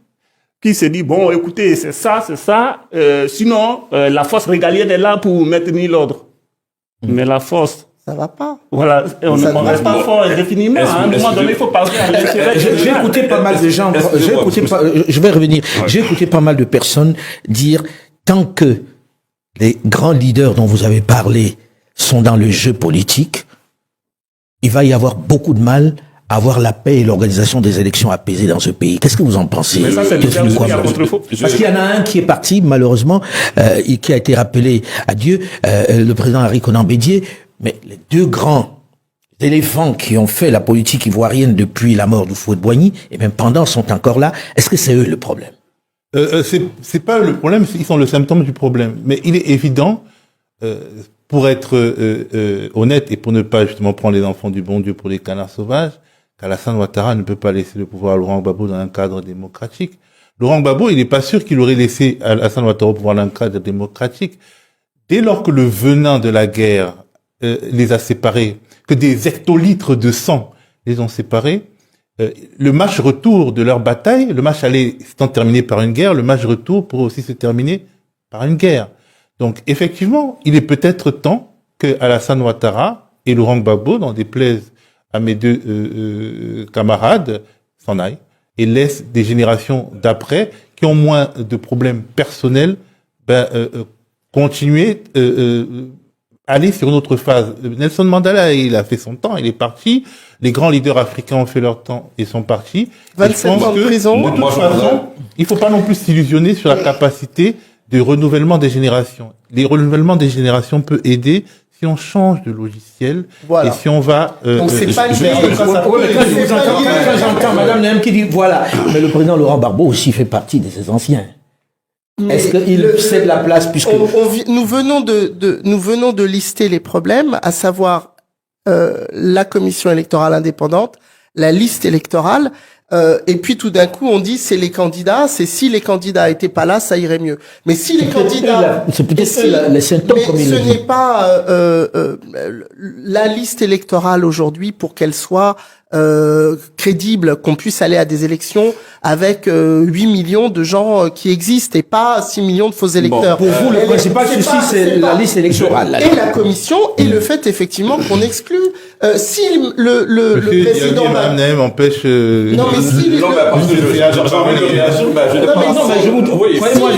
qu'il se dit, bon, écoutez, c'est ça, sinon, la force régalienne est là pour maintenir l'ordre. Mais la force... Ça va pas. Voilà, on ne reste pas fort indéfiniment. À un moment donné, il faut passer à l'intérêt. J'ai écouté pas mal de gens. Je vais revenir. J'ai écouté pas mal de personnes dire tant que les grands leaders dont vous avez parlé sont dans le jeu politique, il va y avoir beaucoup de mal à avoir la paix et l'organisation des élections apaisées dans ce pays. Qu'est-ce que vous en pensez? Mais ça, c'est parce qu'il y en a un qui est parti, malheureusement, qui a été rappelé à Dieu, le président Henri Konan Bédié. Mais les deux grands éléphants qui ont fait la politique ivoirienne depuis la mort d'Houphouët-Boigny, et même pendant, sont encore là. Est-ce que c'est eux le problème? C'est pas le problème, ils sont le symptôme du problème. Mais il est évident, pour être honnête et pour ne pas justement prendre les enfants du bon Dieu pour des canards sauvages, qu'Alassane Ouattara ne peut pas laisser le pouvoir à Laurent Gbagbo dans un cadre démocratique. Laurent Gbagbo, il n'est pas sûr qu'il aurait laissé Alassane Ouattara au pouvoir dans un cadre démocratique. Dès lors que le venin de la guerre les a séparés, que des hectolitres de sang les ont séparés, le match retour de leur bataille, le match aller s'étant terminé par une guerre, le match retour pourrait aussi se terminer par une guerre. Donc effectivement, il est peut-être temps que Alassane Ouattara et Laurent Gbagbo, n'en déplaise à mes deux camarades, s'en aillent et laissent des générations d'après qui ont moins de problèmes personnels continuer aller sur une autre phase. Nelson Mandela, il a fait son temps, il est parti. Les grands leaders africains ont fait leur temps et sont partis. 27 ans de prison. De toute façon, il faut pas non plus s'illusionner sur la capacité de renouvellement des générations. Les renouvellements des générations peut aider si on change de logiciel et si on va... Donc c'est pas j'entends Madame Naim qui dit voilà, mais le président Laurent Gbagbo aussi fait partie de ces anciens. Est-ce qu'il cède la place puisque nous venons de lister les problèmes, à savoir la commission électorale indépendante, la liste électorale, et puis tout d'un coup on dit c'est les candidats, c'est si les candidats étaient pas là ça irait mieux. Mais si les candidats, c'est peut-être les symptômes comme il le dit. Ce n'est pas la liste électorale aujourd'hui pour qu'elle soit crédible, qu'on puisse aller à des élections avec 8 millions de gens qui existent et pas 6 millions de faux électeurs. Pour vous, le principal souci, c'est la liste électorale. Et la commission, et le fait, effectivement, qu'on exclut. Si le président... Madame Naim empêche... Non, mais si... Non, mais parce que je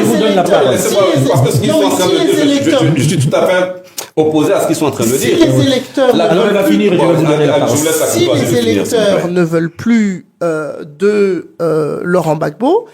vous donne la parole. Parce que ce qu'ils sont en train de dire, je suis tout à fait opposé à ce qu'ils sont en train de dire. Si les électeurs... Alors, elle va finir et je vais vous donner la parole. Si les électeurs ne veulent plus de Laurent Gbagbo,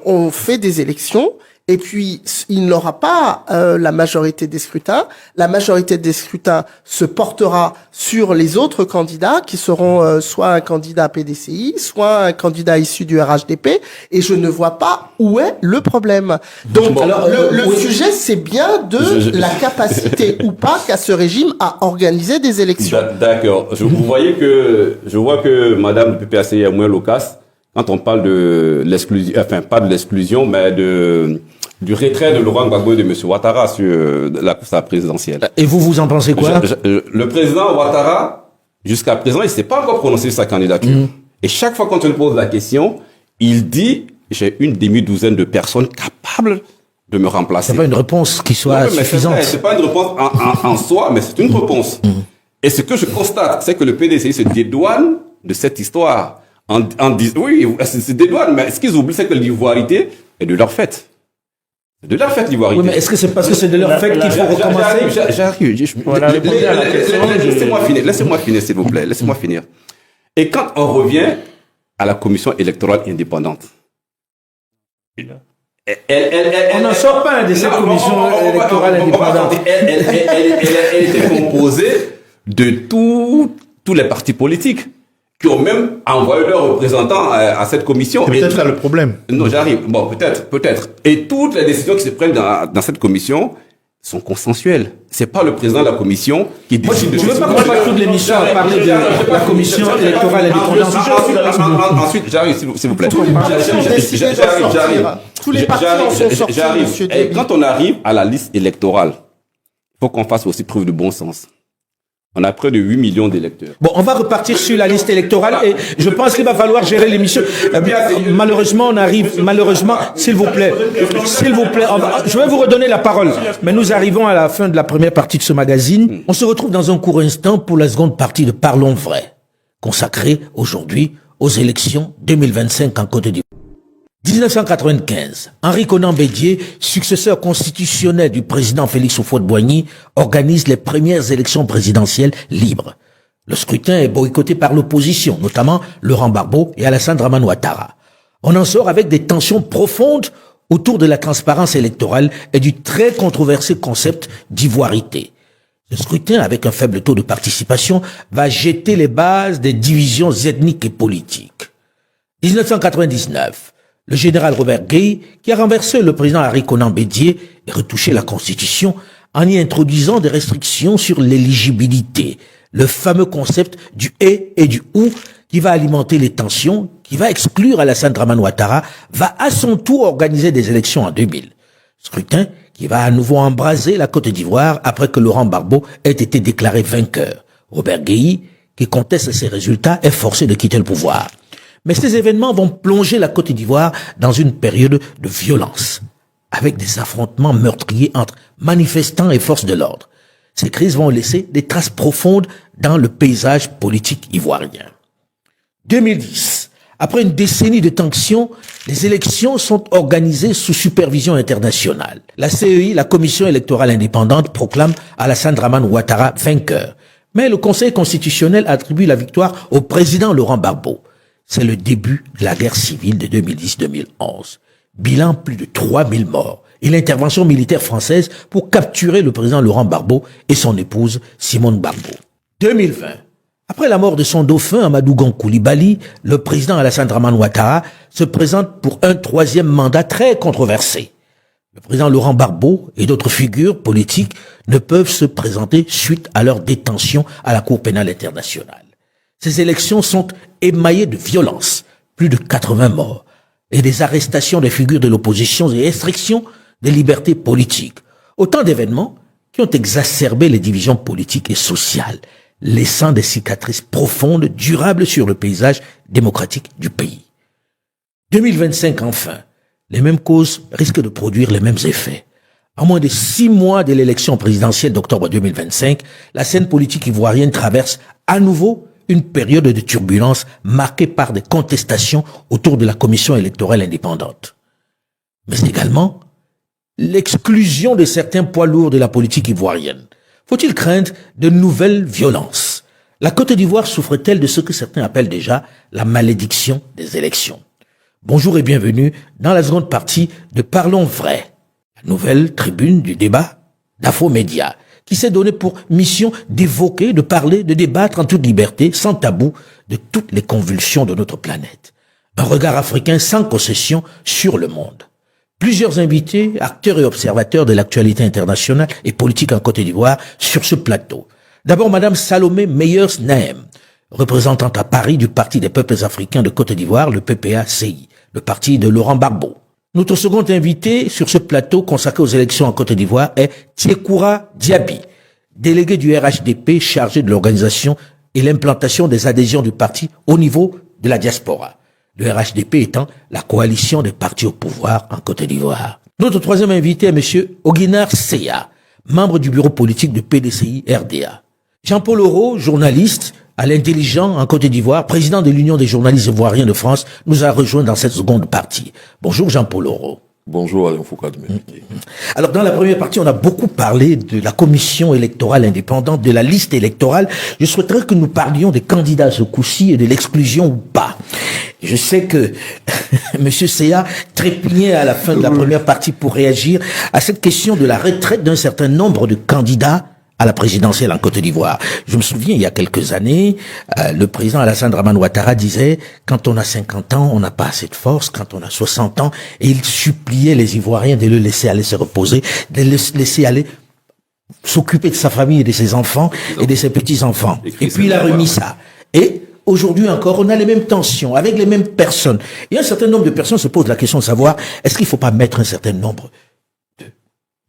on fait des élections Et puis, il n'aura pas la majorité des scrutins. La majorité des scrutins se portera sur les autres candidats qui seront soit un candidat PDCI, soit un candidat issu du RHDP. Et je ne vois pas où est le problème. Donc, Alors, le sujet, c'est bien de la capacité ou pas qu'a ce régime à organiser des élections. D'accord. Je vois que Madame du PPAC est moins loquace quand on parle de l'exclusion, enfin pas de l'exclusion, mais du retrait de Laurent Gbagbo et de M. Ouattara sur la course à la présidentielle. Et vous en pensez quoi? Le président Ouattara, jusqu'à présent, il s'est pas encore prononcé sur sa candidature. Et chaque fois qu'on lui pose la question, il dit j'ai une demi-douzaine de personnes capables de me remplacer. C'est pas une réponse qui soit suffisante. C'est pas une réponse en soi, mais c'est une réponse. Et ce que je constate, c'est que le PDCI se dédouane de cette histoire. En disant, oui, c'est dédouane, mais ce qu'ils oublient, c'est que l'ivoirité est de leur fait. C'est de leur fait, l'ivoirité. Oui, mais est-ce que c'est parce que c'est de leur fait qu'il faut recommencer? J'arrive. Voilà, Laissez-moi finir, s'il vous plaît. Laissez-moi finir. Et quand on revient à la commission électorale indépendante, On n'en sort pas de cette commission électorale indépendante. Elle était composée de tous les partis politiques qui ont même envoyé leurs représentants à cette commission. C'est peut-être ça le problème. Non, j'arrive. Bon, peut-être. Et toutes les décisions qui se prennent dans cette commission sont consensuelles. C'est pas le président de la commission qui décide de... Je ne veux pas qu'on passe toute l'émission à parler de la commission électorale indépendante. Ensuite, j'arrive, s'il vous plaît. J'arrive. Tous les partis en sont sortis, monsieur Et Déby. quand on arrive à la liste électorale, il faut qu'on fasse aussi preuve de bon sens. On a près de 8 millions d'électeurs. Bon, on va repartir sur la liste électorale et je pense qu'il va falloir gérer l'émission. Malheureusement, s'il vous plaît, je vais vous redonner la parole. Mais nous arrivons à la fin de la première partie de ce magazine. On se retrouve dans un court instant pour la seconde partie de Parlons vrai, consacrée aujourd'hui aux élections 2025 en Côte d'Ivoire. 1995, Henri Konan Bédié, successeur constitutionnel du président Félix Houphouët-Boigny, organise les premières élections présidentielles libres. Le scrutin est boycotté par l'opposition, notamment Laurent Gbagbo et Alassane Dramane Ouattara. On en sort avec des tensions profondes autour de la transparence électorale et du très controversé concept d'ivoirité. Ce scrutin, avec un faible taux de participation, va jeter les bases des divisions ethniques et politiques. 1999, le général Robert Gueye, qui a renversé le président Henri Konan Bédié et retouché la Constitution en y introduisant des restrictions sur l'éligibilité, le fameux concept du « et » et du « ou » qui va alimenter les tensions, qui va exclure Alassane Dramane Ouattara, va à son tour organiser des élections en 2000. Scrutin qui va à nouveau embraser la Côte d'Ivoire après que Laurent Gbagbo ait été déclaré vainqueur. Robert Gueye, qui conteste ces résultats, est forcé de quitter le pouvoir. Mais ces événements vont plonger la Côte d'Ivoire dans une période de violence, avec des affrontements meurtriers entre manifestants et forces de l'ordre. Ces crises vont laisser des traces profondes dans le paysage politique ivoirien. 2010. Après une décennie de tensions, les élections sont organisées sous supervision internationale. La CEI, la Commission électorale indépendante, proclame Alassane Dramane Ouattara vainqueur. Mais le Conseil constitutionnel attribue la victoire au président Laurent Gbagbo. C'est le début de la guerre civile de 2010-2011. Bilan, plus de 3000 morts et l'intervention militaire française pour capturer le président Laurent Gbagbo et son épouse Simone Gbagbo. 2020. Après la mort de son dauphin Amadou Gon Coulibaly, le président Alassane Dramane Ouattara se présente pour un troisième mandat très controversé. Le président Laurent Gbagbo et d'autres figures politiques ne peuvent se présenter suite à leur détention à la Cour pénale internationale. Ces élections sont émaillées de violence, plus de 80 morts, et des arrestations des figures de l'opposition et restrictions des libertés politiques. Autant d'événements qui ont exacerbé les divisions politiques et sociales, laissant des cicatrices profondes, durables sur le paysage démocratique du pays. 2025 enfin, les mêmes causes risquent de produire les mêmes effets. À moins de 6 mois de l'élection présidentielle d'octobre 2025, la scène politique ivoirienne traverse à nouveau une période de turbulence marquée par des contestations autour de la commission électorale indépendante. Mais également l'exclusion de certains poids lourds de la politique ivoirienne. Faut-il craindre de nouvelles violences? La Côte d'Ivoire souffre-t-elle de ce que certains appellent déjà la malédiction des élections? Bonjour et bienvenue dans la seconde partie de Parlons vrai. Nouvelle tribune du débat d'Afromédia, qui s'est donné pour mission d'évoquer, de parler, de débattre en toute liberté, sans tabou, de toutes les convulsions de notre planète. Un regard africain sans concession sur le monde. Plusieurs invités, acteurs et observateurs de l'actualité internationale et politique en Côte d'Ivoire sur ce plateau. D'abord, Madame Salomé Meyers-Naem, représentante à Paris du Parti des peuples africains de Côte d'Ivoire, le PPACI, le parti de Laurent Gbagbo. Notre second invité sur ce plateau consacré aux élections en Côte d'Ivoire est Tiekoura Diaby, délégué du RHDP chargé de l'organisation et l'implantation des adhésions du parti au niveau de la diaspora. Le RHDP étant la coalition des partis au pouvoir en Côte d'Ivoire. Notre troisième invité est M. Oguinar Seya, membre du bureau politique du PDCI RDA. Jean-Paul Oro, journaliste à l'intelligent en Côte d'Ivoire, président de l'Union des journalistes ivoiriens de France, nous a rejoint dans cette seconde partie. Bonjour Jean-Paul Oro. Bonjour Alain Foucault. Alors dans la première partie, on a beaucoup parlé de la commission électorale indépendante, de la liste électorale. Je souhaiterais que nous parlions des candidats à ce coup-ci et de l'exclusion ou pas. Je sais que Monsieur Seya trépignait à la fin de la première partie pour réagir à cette question de la retraite d'un certain nombre de candidats à la présidentielle en Côte d'Ivoire. Je me souviens, il y a quelques années, le président Alassane Dramane Ouattara disait « Quand on a 50 ans, on n'a pas assez de force. Quand on a 60 ans, et il suppliait les Ivoiriens de le laisser aller se reposer, de le laisser aller s'occuper de sa famille et de ses enfants et de ses petits-enfants. » Et puis il a remis ça. Et aujourd'hui encore, on a les mêmes tensions avec les mêmes personnes. Et un certain nombre de personnes se posent la question de savoir est-ce qu'il ne faut pas mettre un certain nombre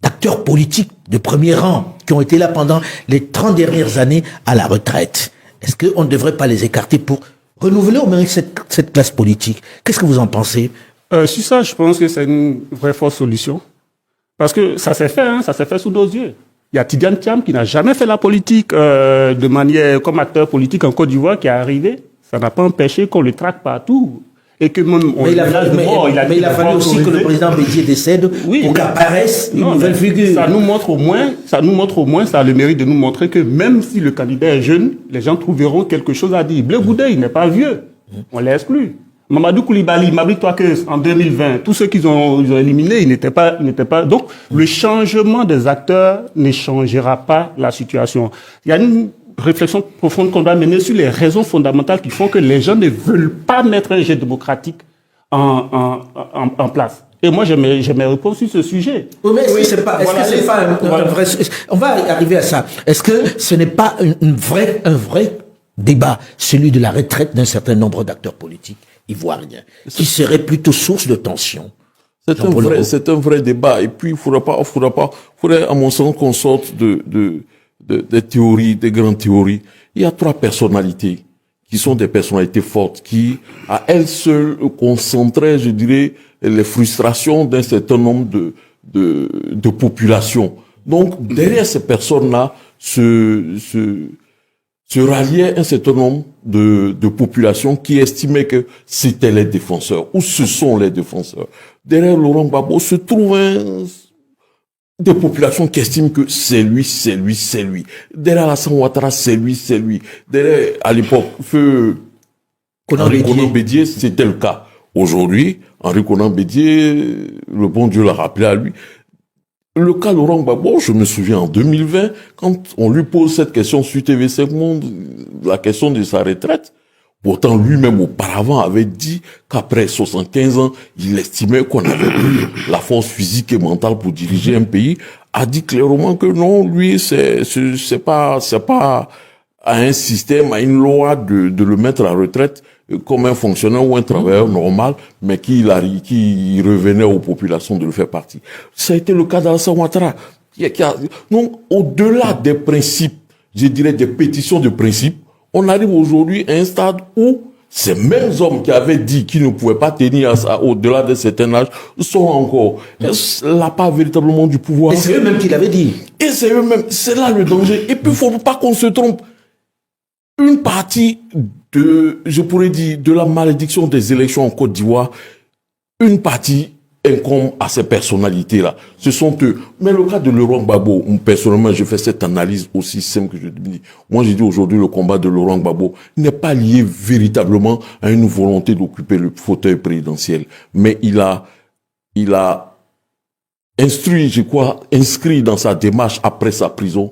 d'acteurs politiques de premier rang qui ont été là pendant les 30 dernières années à la retraite. Est-ce qu'on ne devrait pas les écarter pour renouveler au moins cette classe politique? Qu'est-ce que vous en pensez? Sur ça, je pense que c'est une vraie forte solution. Parce que ça s'est fait, ça s'est fait sous nos yeux. Il y a Tidiane Thiam qui n'a jamais fait la politique de manière comme acteur politique en Côte d'Ivoire qui est arrivé. Ça n'a pas empêché qu'on le traque partout. Et que même mais il a fallu aussi que le président Bédié décède pour qu'apparaisse une nouvelle figure. Ça nous montre au moins, ça a le mérite de nous montrer que même si le candidat est jeune, les gens trouveront quelque chose à dire. Blé Goudé, il n'est pas vieux. On l'a exclu. Mamadou Koulibaly, Mabri-toi que en 2020, tous ceux qu'ils ont éliminés, ils n'étaient pas. Donc, le changement des acteurs ne changera pas la situation. Il y a une réflexion profonde qu'on doit mener sur les raisons fondamentales qui font que les gens ne veulent pas mettre un jeu démocratique en place. Et moi, j'ai mes réponses sur ce sujet. Oui, mais est-ce que c'est pas un vrai... On va arriver à ça. Est-ce que ce n'est pas un vrai débat, celui de la retraite d'un certain nombre d'acteurs politiques ivoiriens, qui serait plutôt source de tension? C'est un vrai débat. Et puis, il faudrait, à mon sens, qu'on sorte des théories, des grandes théories. Il y a 3 personnalités qui sont des personnalités fortes, qui, à elles seules, concentraient, je dirais, les frustrations d'un certain nombre de populations. Donc, derrière ces personnes-là, se ralliait un certain nombre de populations qui estimaient que c'était les défenseurs, ou ce sont les défenseurs. Derrière Laurent Gbagbo se trouvent des populations qui estiment que c'est lui. Derrière Alassane Ouattara, c'est lui. Derrière, à l'époque, Henri Konan Bédié, c'était le cas. Aujourd'hui, Henri Konan Bédié, le bon Dieu l'a rappelé à lui. Le cas Laurent Gbagbo, je me souviens en 2020, quand on lui pose cette question sur TV5 Monde, la question de sa retraite, pourtant lui-même auparavant avait dit qu'après 75 ans, il estimait qu'on avait plus la force physique et mentale pour diriger un pays, a dit clairement que non, lui, c'est pas à un système, à une loi de le mettre à la retraite comme un fonctionnaire ou un travailleur normal, mais qui revenait aux populations de le faire partie. Ça a été le cas d'Alassane Ouattara. Donc, au-delà des principes, je dirais des pétitions de principes, on arrive aujourd'hui à un stade où ces mêmes hommes qui avaient dit qu'ils ne pouvaient pas tenir au-delà d'un certain âge sont encore là pas véritablement du pouvoir. Et c'est eux-mêmes qui l'avaient dit. Et c'est eux-mêmes, c'est là le danger. Et puis il faut pas qu'on se trompe. Une partie je pourrais dire, de la malédiction des élections en Côte d'Ivoire, une partie incombe à ces personnalités-là. Ce sont eux. Mais le cas de Laurent Gbagbo, personnellement, je fais cette analyse aussi simple que je dis. Moi, j'ai dit aujourd'hui, le combat de Laurent Gbagbo n'est pas lié véritablement à une volonté d'occuper le fauteuil présidentiel. Mais il a inscrit dans sa démarche après sa prison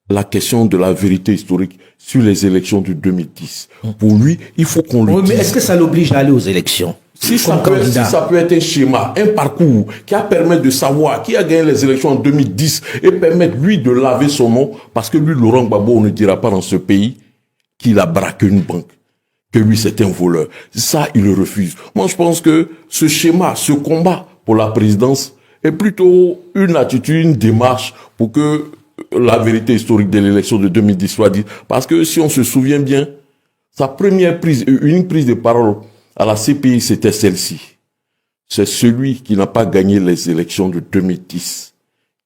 la question de la vérité historique sur les élections de 2010. Pour lui, il faut qu'on le dise. Mais est-ce que ça l'oblige à aller aux élections? Si ça peut être un schéma, un parcours qui a permis de savoir qui a gagné les élections en 2010 et permettre lui de laver son nom, parce que lui, Laurent Gbagbo, on ne dira pas dans ce pays qu'il a braqué une banque, que lui c'est un voleur. Ça, il le refuse. Moi, je pense que ce schéma, ce combat pour la présidence est plutôt une attitude, une démarche pour que la vérité historique de l'élection de 2010 soit dite. Parce que si on se souvient bien, sa première unique prise de parole à la CPI, c'était celle-ci. C'est celui qui n'a pas gagné les élections de 2010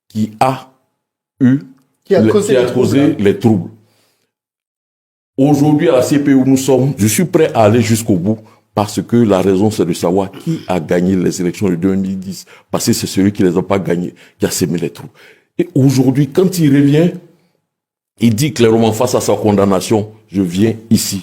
qui a causé les troubles. Aujourd'hui, à la CPI où nous sommes, je suis prêt à aller jusqu'au bout parce que la raison, c'est de savoir qui a gagné les élections de 2010. Parce que c'est celui qui les a pas gagnées, qui a sémé les troubles. Et aujourd'hui, quand il revient, il dit clairement face à sa condamnation, je viens ici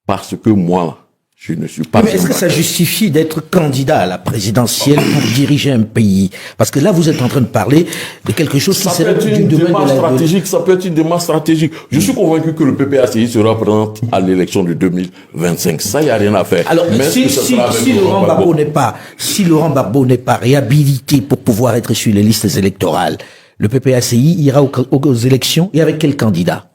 parce que moi, je ne suis pas... Mais est-ce que ça justifie d'être candidat à la présidentielle pour diriger un pays? Parce que là, vous êtes en train de parler de quelque chose qui serait du domaine de la stratégique. Ça peut être une démarche stratégique. Je suis convaincu que le PPACI sera présent à l'élection de 2025. Ça, il n'y a rien à faire. Alors, si Laurent Gbagbo n'est pas réhabilité pour pouvoir être sur les listes électorales, le PPACI ira aux élections et avec quel candidat?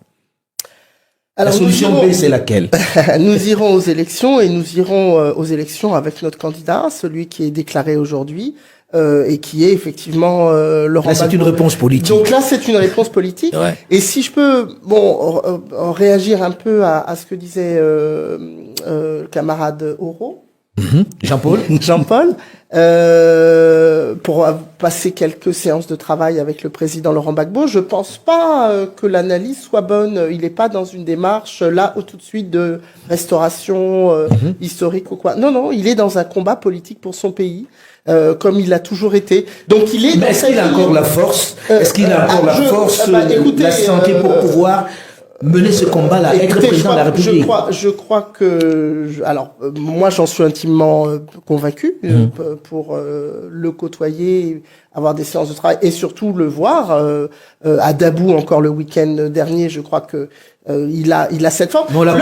Alors, la solution B, c'est laquelle? Nous irons aux élections et nous irons aux élections avec notre candidat, celui qui est déclaré aujourd'hui et qui est effectivement Laurent Gbagbo. Là, c'est une réponse politique. Donc là, c'est une réponse politique. Ouais. Et si je peux, réagir un peu à ce que disait le camarade Oro. Jean-Paul, pour passer quelques séances de travail avec le président Laurent Gbagbo, je pense pas que l'analyse soit bonne. Il n'est pas dans une démarche là tout de suite de restauration historique ou quoi. Non, il est dans un combat politique pour son pays. Comme il l'a toujours été. Donc il est. Mais est-ce qu'il a encore la force? Est-ce qu'il a encore la force, la santé pour pouvoir mener ce combat-là, être président de la République? Je crois que, moi, j'en suis intimement convaincu pour le côtoyer, avoir des séances de travail et surtout le voir à Dabou encore le week-end dernier. Je crois que il a cette forme. On l'a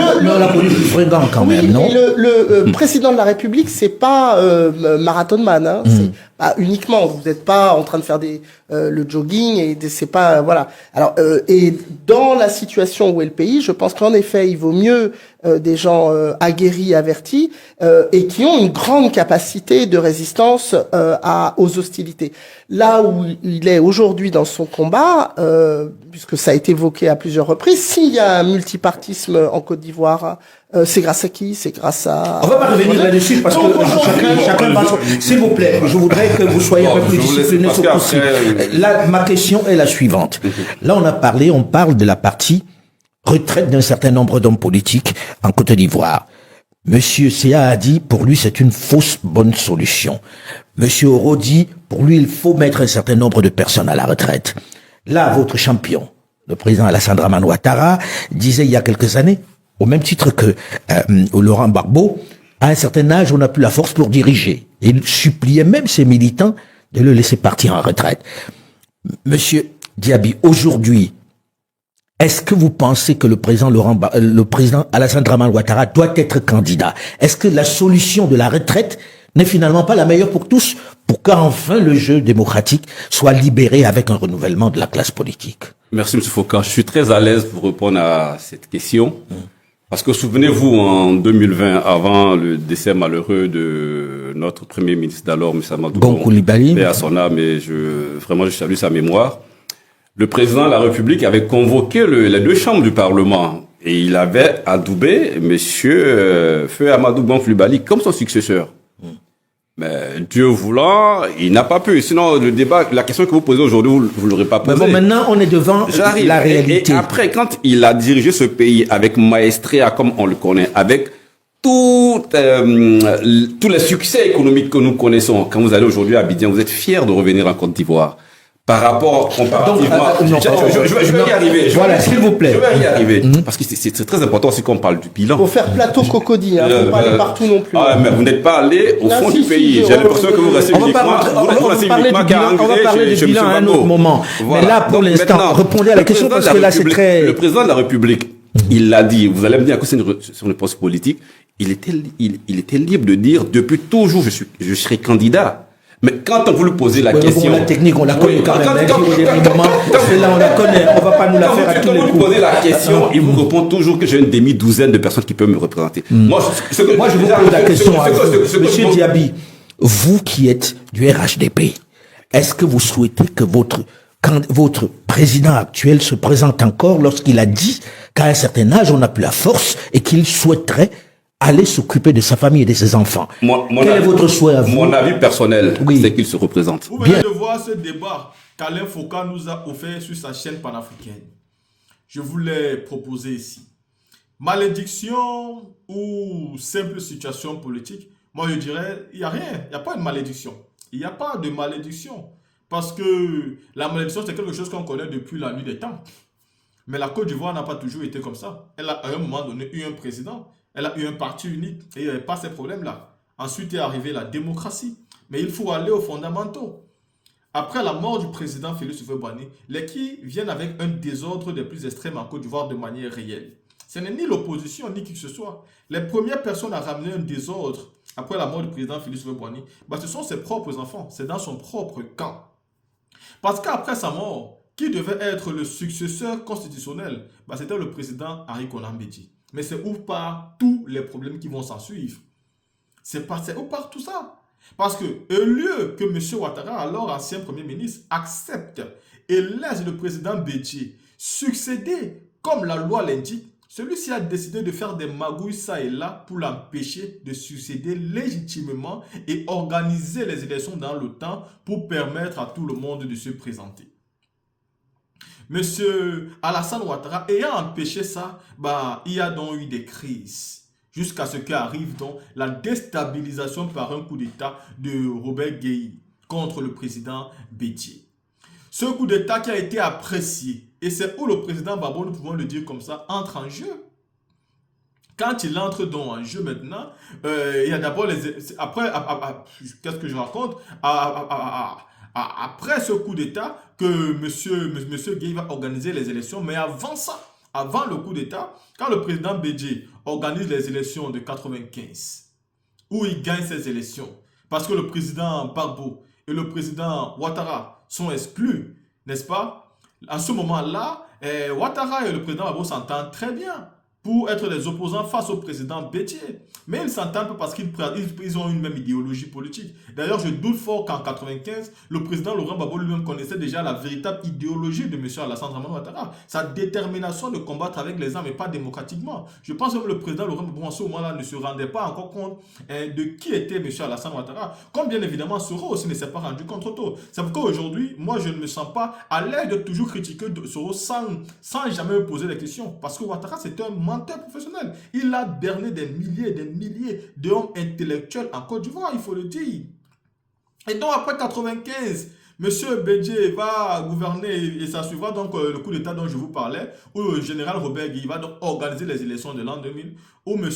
connu plus fringant quand même, non? Le président de la République, c'est pas marathon man, hein. C'est pas uniquement. Vous n'êtes pas en train de faire le jogging et c'est pas voilà. Alors et dans la situation où est le pays, je pense qu'en effet, il vaut mieux des gens aguerris, avertis et qui ont une grande capacité de résistance aux hostilités. Là où il est aujourd'hui dans son combat, puisque ça a été évoqué à plusieurs reprises, s'il y a un multipartisme en Côte d'Ivoire, c'est grâce à qui? C'est grâce à... On va pas revenir là-dessus parce que chacun passe. S'il vous plaît, je voudrais que vous soyez un peu plus disciplinés sur possible. Là, ma question est la suivante. Là, on parle de la partie retraite d'un certain nombre d'hommes politiques en Côte d'Ivoire. Monsieur Sia a dit, pour lui, c'est une fausse bonne solution. Monsieur Oro dit, pour lui, il faut mettre un certain nombre de personnes à la retraite. Là, votre champion, le président Alassane Dramane Ouattara, disait il y a quelques années, au même titre que Laurent Gbagbo, à un certain âge, on n'a plus la force pour diriger. Et il suppliait même ses militants de le laisser partir en retraite. Monsieur Diaby, aujourd'hui, est-ce que vous pensez que le président Alassane Dramane Ouattara doit être candidat? Est-ce que la solution de la retraite n'est finalement pas la meilleure pour tous, pour qu'enfin le jeu démocratique soit libéré avec un renouvellement de la classe politique? Merci, M. Foucault. Je suis très à l'aise pour répondre à cette question. Parce que souvenez-vous, en 2020, avant le décès malheureux de notre premier ministre d'alors, M. Amadou Gon Coulibaly, paix à son âme, et je salue sa mémoire. Le président de la République avait convoqué les deux chambres du Parlement et il avait adoubé monsieur Feu Amadou Gon Coulibaly comme son successeur. Mais Dieu voulant, il n'a pas pu. Sinon, le débat, la question que vous posez aujourd'hui, vous l'aurez pas posée. Mais bon, maintenant, on est devant la réalité. Et après, quand il a dirigé ce pays avec maestria, comme on le connaît, avec tous les succès économiques que nous connaissons, quand vous allez aujourd'hui à Abidjan, vous êtes fiers de revenir en Côte d'Ivoire. par rapport comparativement. Donc, je vais y arriver. Voilà, s'il vous plaît. Je vais y arriver. Parce que c'est très important aussi qu'on parle du bilan. Faut faire plateau cocody, hein. Faut pas aller partout non plus. Ah, mais vous n'êtes pas allé au fond du pays. J'ai l'impression que vous restez uniquement on va parler du bilan à un autre moment. Mais là, pour l'instant, répondez à la question parce que là, c'est très... Le président de la République, il l'a dit. Vous allez me dire que c'est une poste politique. Il était libre de dire, depuis toujours, je serai candidat. Mais quand on vous lui posez la question... La technique, on la connaît quand même. Celle-là, on la connaît. On va pas nous la faire à tous les coups. Quand vous lui posez la question, il vous répond toujours que j'ai une demi-douzaine de personnes qui peuvent me représenter. Moi, je vous pose la question à vous. Monsieur Diaby, vous qui êtes du RHDP, est-ce que vous souhaitez que votre président actuel se présente encore lorsqu'il a dit qu'à un certain âge, on n'a plus la force et qu'il souhaiterait aller s'occuper de sa famille et de ses enfants? Quel est votre souhait à vous? Mon avis personnel, c'est qu'il se représente. Vous venez de voir ce débat qu'Alain Foucault nous a offert sur sa chaîne panafricaine. Je vous l'ai proposé ici. Malédiction ou simple situation politique, moi je dirais, il n'y a rien, il n'y a pas de malédiction. Il n'y a pas de malédiction. Parce que la malédiction, c'est quelque chose qu'on connaît depuis la nuit des temps. Mais la Côte d'Ivoire n'a pas toujours été comme ça. Elle a à un moment donné eu un président. Elle a eu un parti unique et il n'y avait pas ces problèmes-là. Ensuite est arrivée la démocratie. Mais il faut aller aux fondamentaux. Après la mort du président Félix Houphouët-Boigny, les qui viennent avec un désordre des plus extrêmes en Côte d'Ivoire de manière réelle. Ce n'est ni l'opposition ni qui que ce soit. Les premières personnes à ramener un désordre après la mort du président Félix Houphouët-Boigny, ce sont ses propres enfants. C'est dans son propre camp. Parce qu'après sa mort, qui devait être le successeur constitutionnel, c'était le président Henri Konan Bédié. Mais c'est où part tous les problèmes qui vont s'en suivre. C'est où part tout ça. Parce que, au lieu que M. Ouattara, alors ancien Premier ministre, accepte et laisse le président Bédié succéder comme la loi l'indique, celui-ci a décidé de faire des magouilles ça et là pour l'empêcher de succéder légitimement et organiser les élections dans le temps pour permettre à tout le monde de se présenter. Monsieur Alassane Ouattara, ayant empêché ça, il y a donc eu des crises. Jusqu'à ce qu'arrive donc la déstabilisation par un coup d'État de Robert Gueye contre le président Bédié. Ce coup d'État qui a été apprécié, et c'est où le président Gbagbo, nous pouvons le dire comme ça, entre en jeu. Quand il entre donc en jeu maintenant, il y a d'abord après, qu'est-ce que je raconte? Après ce coup d'État, que monsieur Gueye va organiser les élections, mais avant ça, avant le coup d'État, quand le président Bédié organise les élections de 95, où il gagne ces élections, parce que le président Gbagbo et le président Ouattara sont exclus, n'est-ce pas? En ce moment-là, Ouattara et le président Gbagbo s'entendent très bien pour être des opposants face au président Bédié. Mais ils ne s'entendent pas parce qu'ils ont une même idéologie politique. D'ailleurs, je doute fort qu'en 1995, le président Laurent Gbagbo lui-même connaissait déjà la véritable idéologie de M. Alassane Dramane Ouattara. Sa détermination de combattre avec les armes et pas démocratiquement. Je pense que le président Laurent Gbagbo en ce moment-là ne se rendait pas encore compte de qui était M. Alassane Ouattara. Comme bien évidemment Soro aussi ne s'est pas rendu compte trop tôt. C'est pourquoi aujourd'hui, moi je ne me sens pas à l'aise de toujours critiquer Soro sans jamais me poser des questions. Parce que Ouattara c'est un menteur professionnel. Il a berné des milliers d'hommes intellectuels en Côte d'Ivoire, il faut le dire. Et donc après 95, M. Bédié va gouverner et ça suivra donc le coup d'État dont je vous parlais, où le général Robert Gueye va donc organiser les élections de l'an 2000, où M.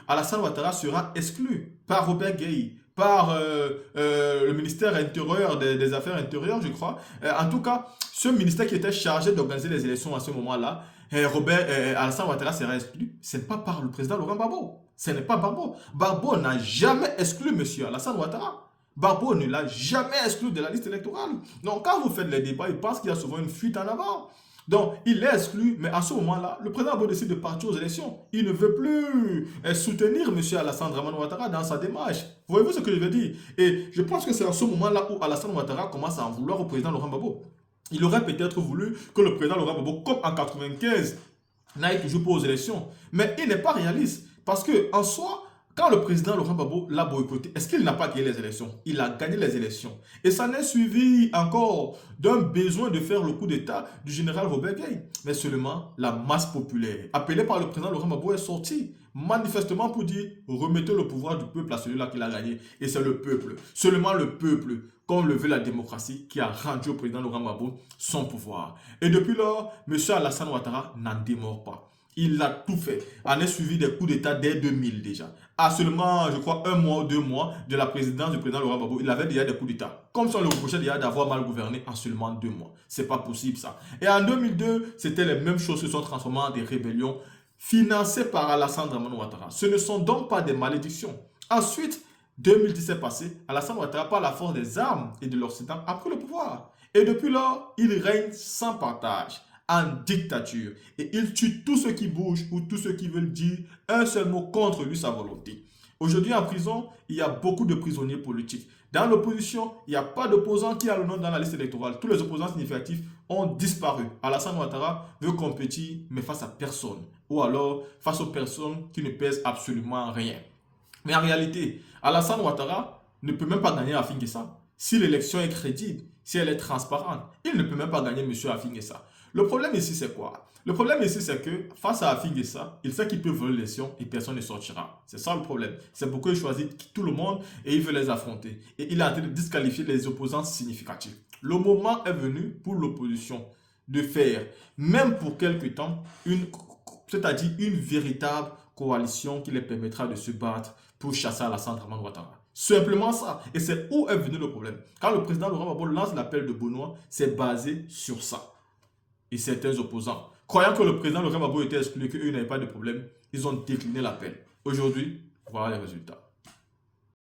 Alassane Ouattara sera exclu par Robert Gueye, par le ministère intérieur des Affaires intérieures, je crois. En tout cas, ce ministère qui était chargé d'organiser les élections à ce moment-là, Alassane Ouattara sera exclu. Ce n'est pas par le président Laurent Gbagbo. Ce n'est pas Gbagbo. Gbagbo n'a jamais exclu M. Alassane Ouattara. Gbagbo ne l'a jamais exclu de la liste électorale. Donc, quand vous faites les débats, il pense qu'il y a souvent une fuite en avant. Donc, il est exclu, mais à ce moment-là, le président Gbagbo décide de partir aux élections. Il ne veut plus soutenir M. Alassane Dramane Ouattara dans sa démarche. Voyez-vous ce que je veux dire? Et je pense que c'est à ce moment-là où Alassane Ouattara commence à en vouloir au président Laurent Gbagbo. Il aurait peut-être voulu que le président Laurent Gbagbo, comme en 1995, n'aille toujours pas aux élections. Mais il n'est pas réaliste. Parce qu'en soi, Quand le président Laurent Gbagbo l'a boycotté, est-ce qu'il n'a pas gagné les élections? Il a gagné les élections. Et ça n'est suivi encore d'un besoin de faire le coup d'État du général Robert Gueye. Mais seulement la masse populaire, appelée par le président Laurent Gbagbo, est sortie manifestement pour dire remettez le pouvoir du peuple à celui-là qui l'a gagné. Et c'est le peuple, seulement le peuple, comme le veut la démocratie, qui a rendu au président Laurent Gbagbo son pouvoir. Et depuis lors, M. Alassane Ouattara n'en démord pas. Il a tout fait. En est suivi des coups d'État dès 2000 déjà. À seulement, je crois, 1 mois ou 2 mois de la présidence du président Laurent Gbagbo, il avait déjà des coups d'État. Comme si on le reprochait déjà d'avoir mal gouverné en seulement 2 mois. C'est pas possible ça. Et en 2002, c'était les mêmes choses qui se sont transformées en des rébellions financées par Alassane Dramane Ouattara. Ce ne sont donc pas des malédictions. Ensuite, 2017 passé, Alassane Ouattara, par la force des armes et de l'Occident, a pris le pouvoir. Et depuis lors, il règne sans partage, en dictature. Et il tue tous ceux qui bougent ou tous ceux qui veulent dire un seul mot contre lui, sa volonté. Aujourd'hui, en prison, il y a beaucoup de prisonniers politiques. Dans l'opposition, il n'y a pas d'opposant qui a le nom dans la liste électorale. Tous les opposants significatifs ont disparu. Alassane Ouattara veut compétir, mais face à personne. Ou alors, face aux personnes qui ne pèsent absolument rien. Mais en réalité, Alassane Ouattara ne peut même pas gagner à Afin-Guessa. Si l'élection est crédible, si elle est transparente, il ne peut même pas gagner M. Afin-Guessa. Le problème ici, c'est quoi? Le problème ici, c'est que face à Afin-Guessa, il sait qu'il peut voler l'élection et personne ne sortira. C'est ça le problème. C'est pourquoi il choisit tout le monde et il veut les affronter. Et il est en train de disqualifier les opposants significatifs. Le moment est venu pour l'opposition de faire, même pour quelques temps, c'est-à-dire une véritable coalition qui les permettra de se battre pour chasser Alassane Dramane Ouattara. Simplement ça. Et c'est où est venu le problème. Quand le président Laurent Gbagbo lance l'appel de Benoît, c'est basé sur ça. Et certains opposants, croyant que le président Laurent Gbagbo était exclu, qu'eux n'avaient pas de problème, ils ont décliné l'appel. Aujourd'hui, voilà les résultats.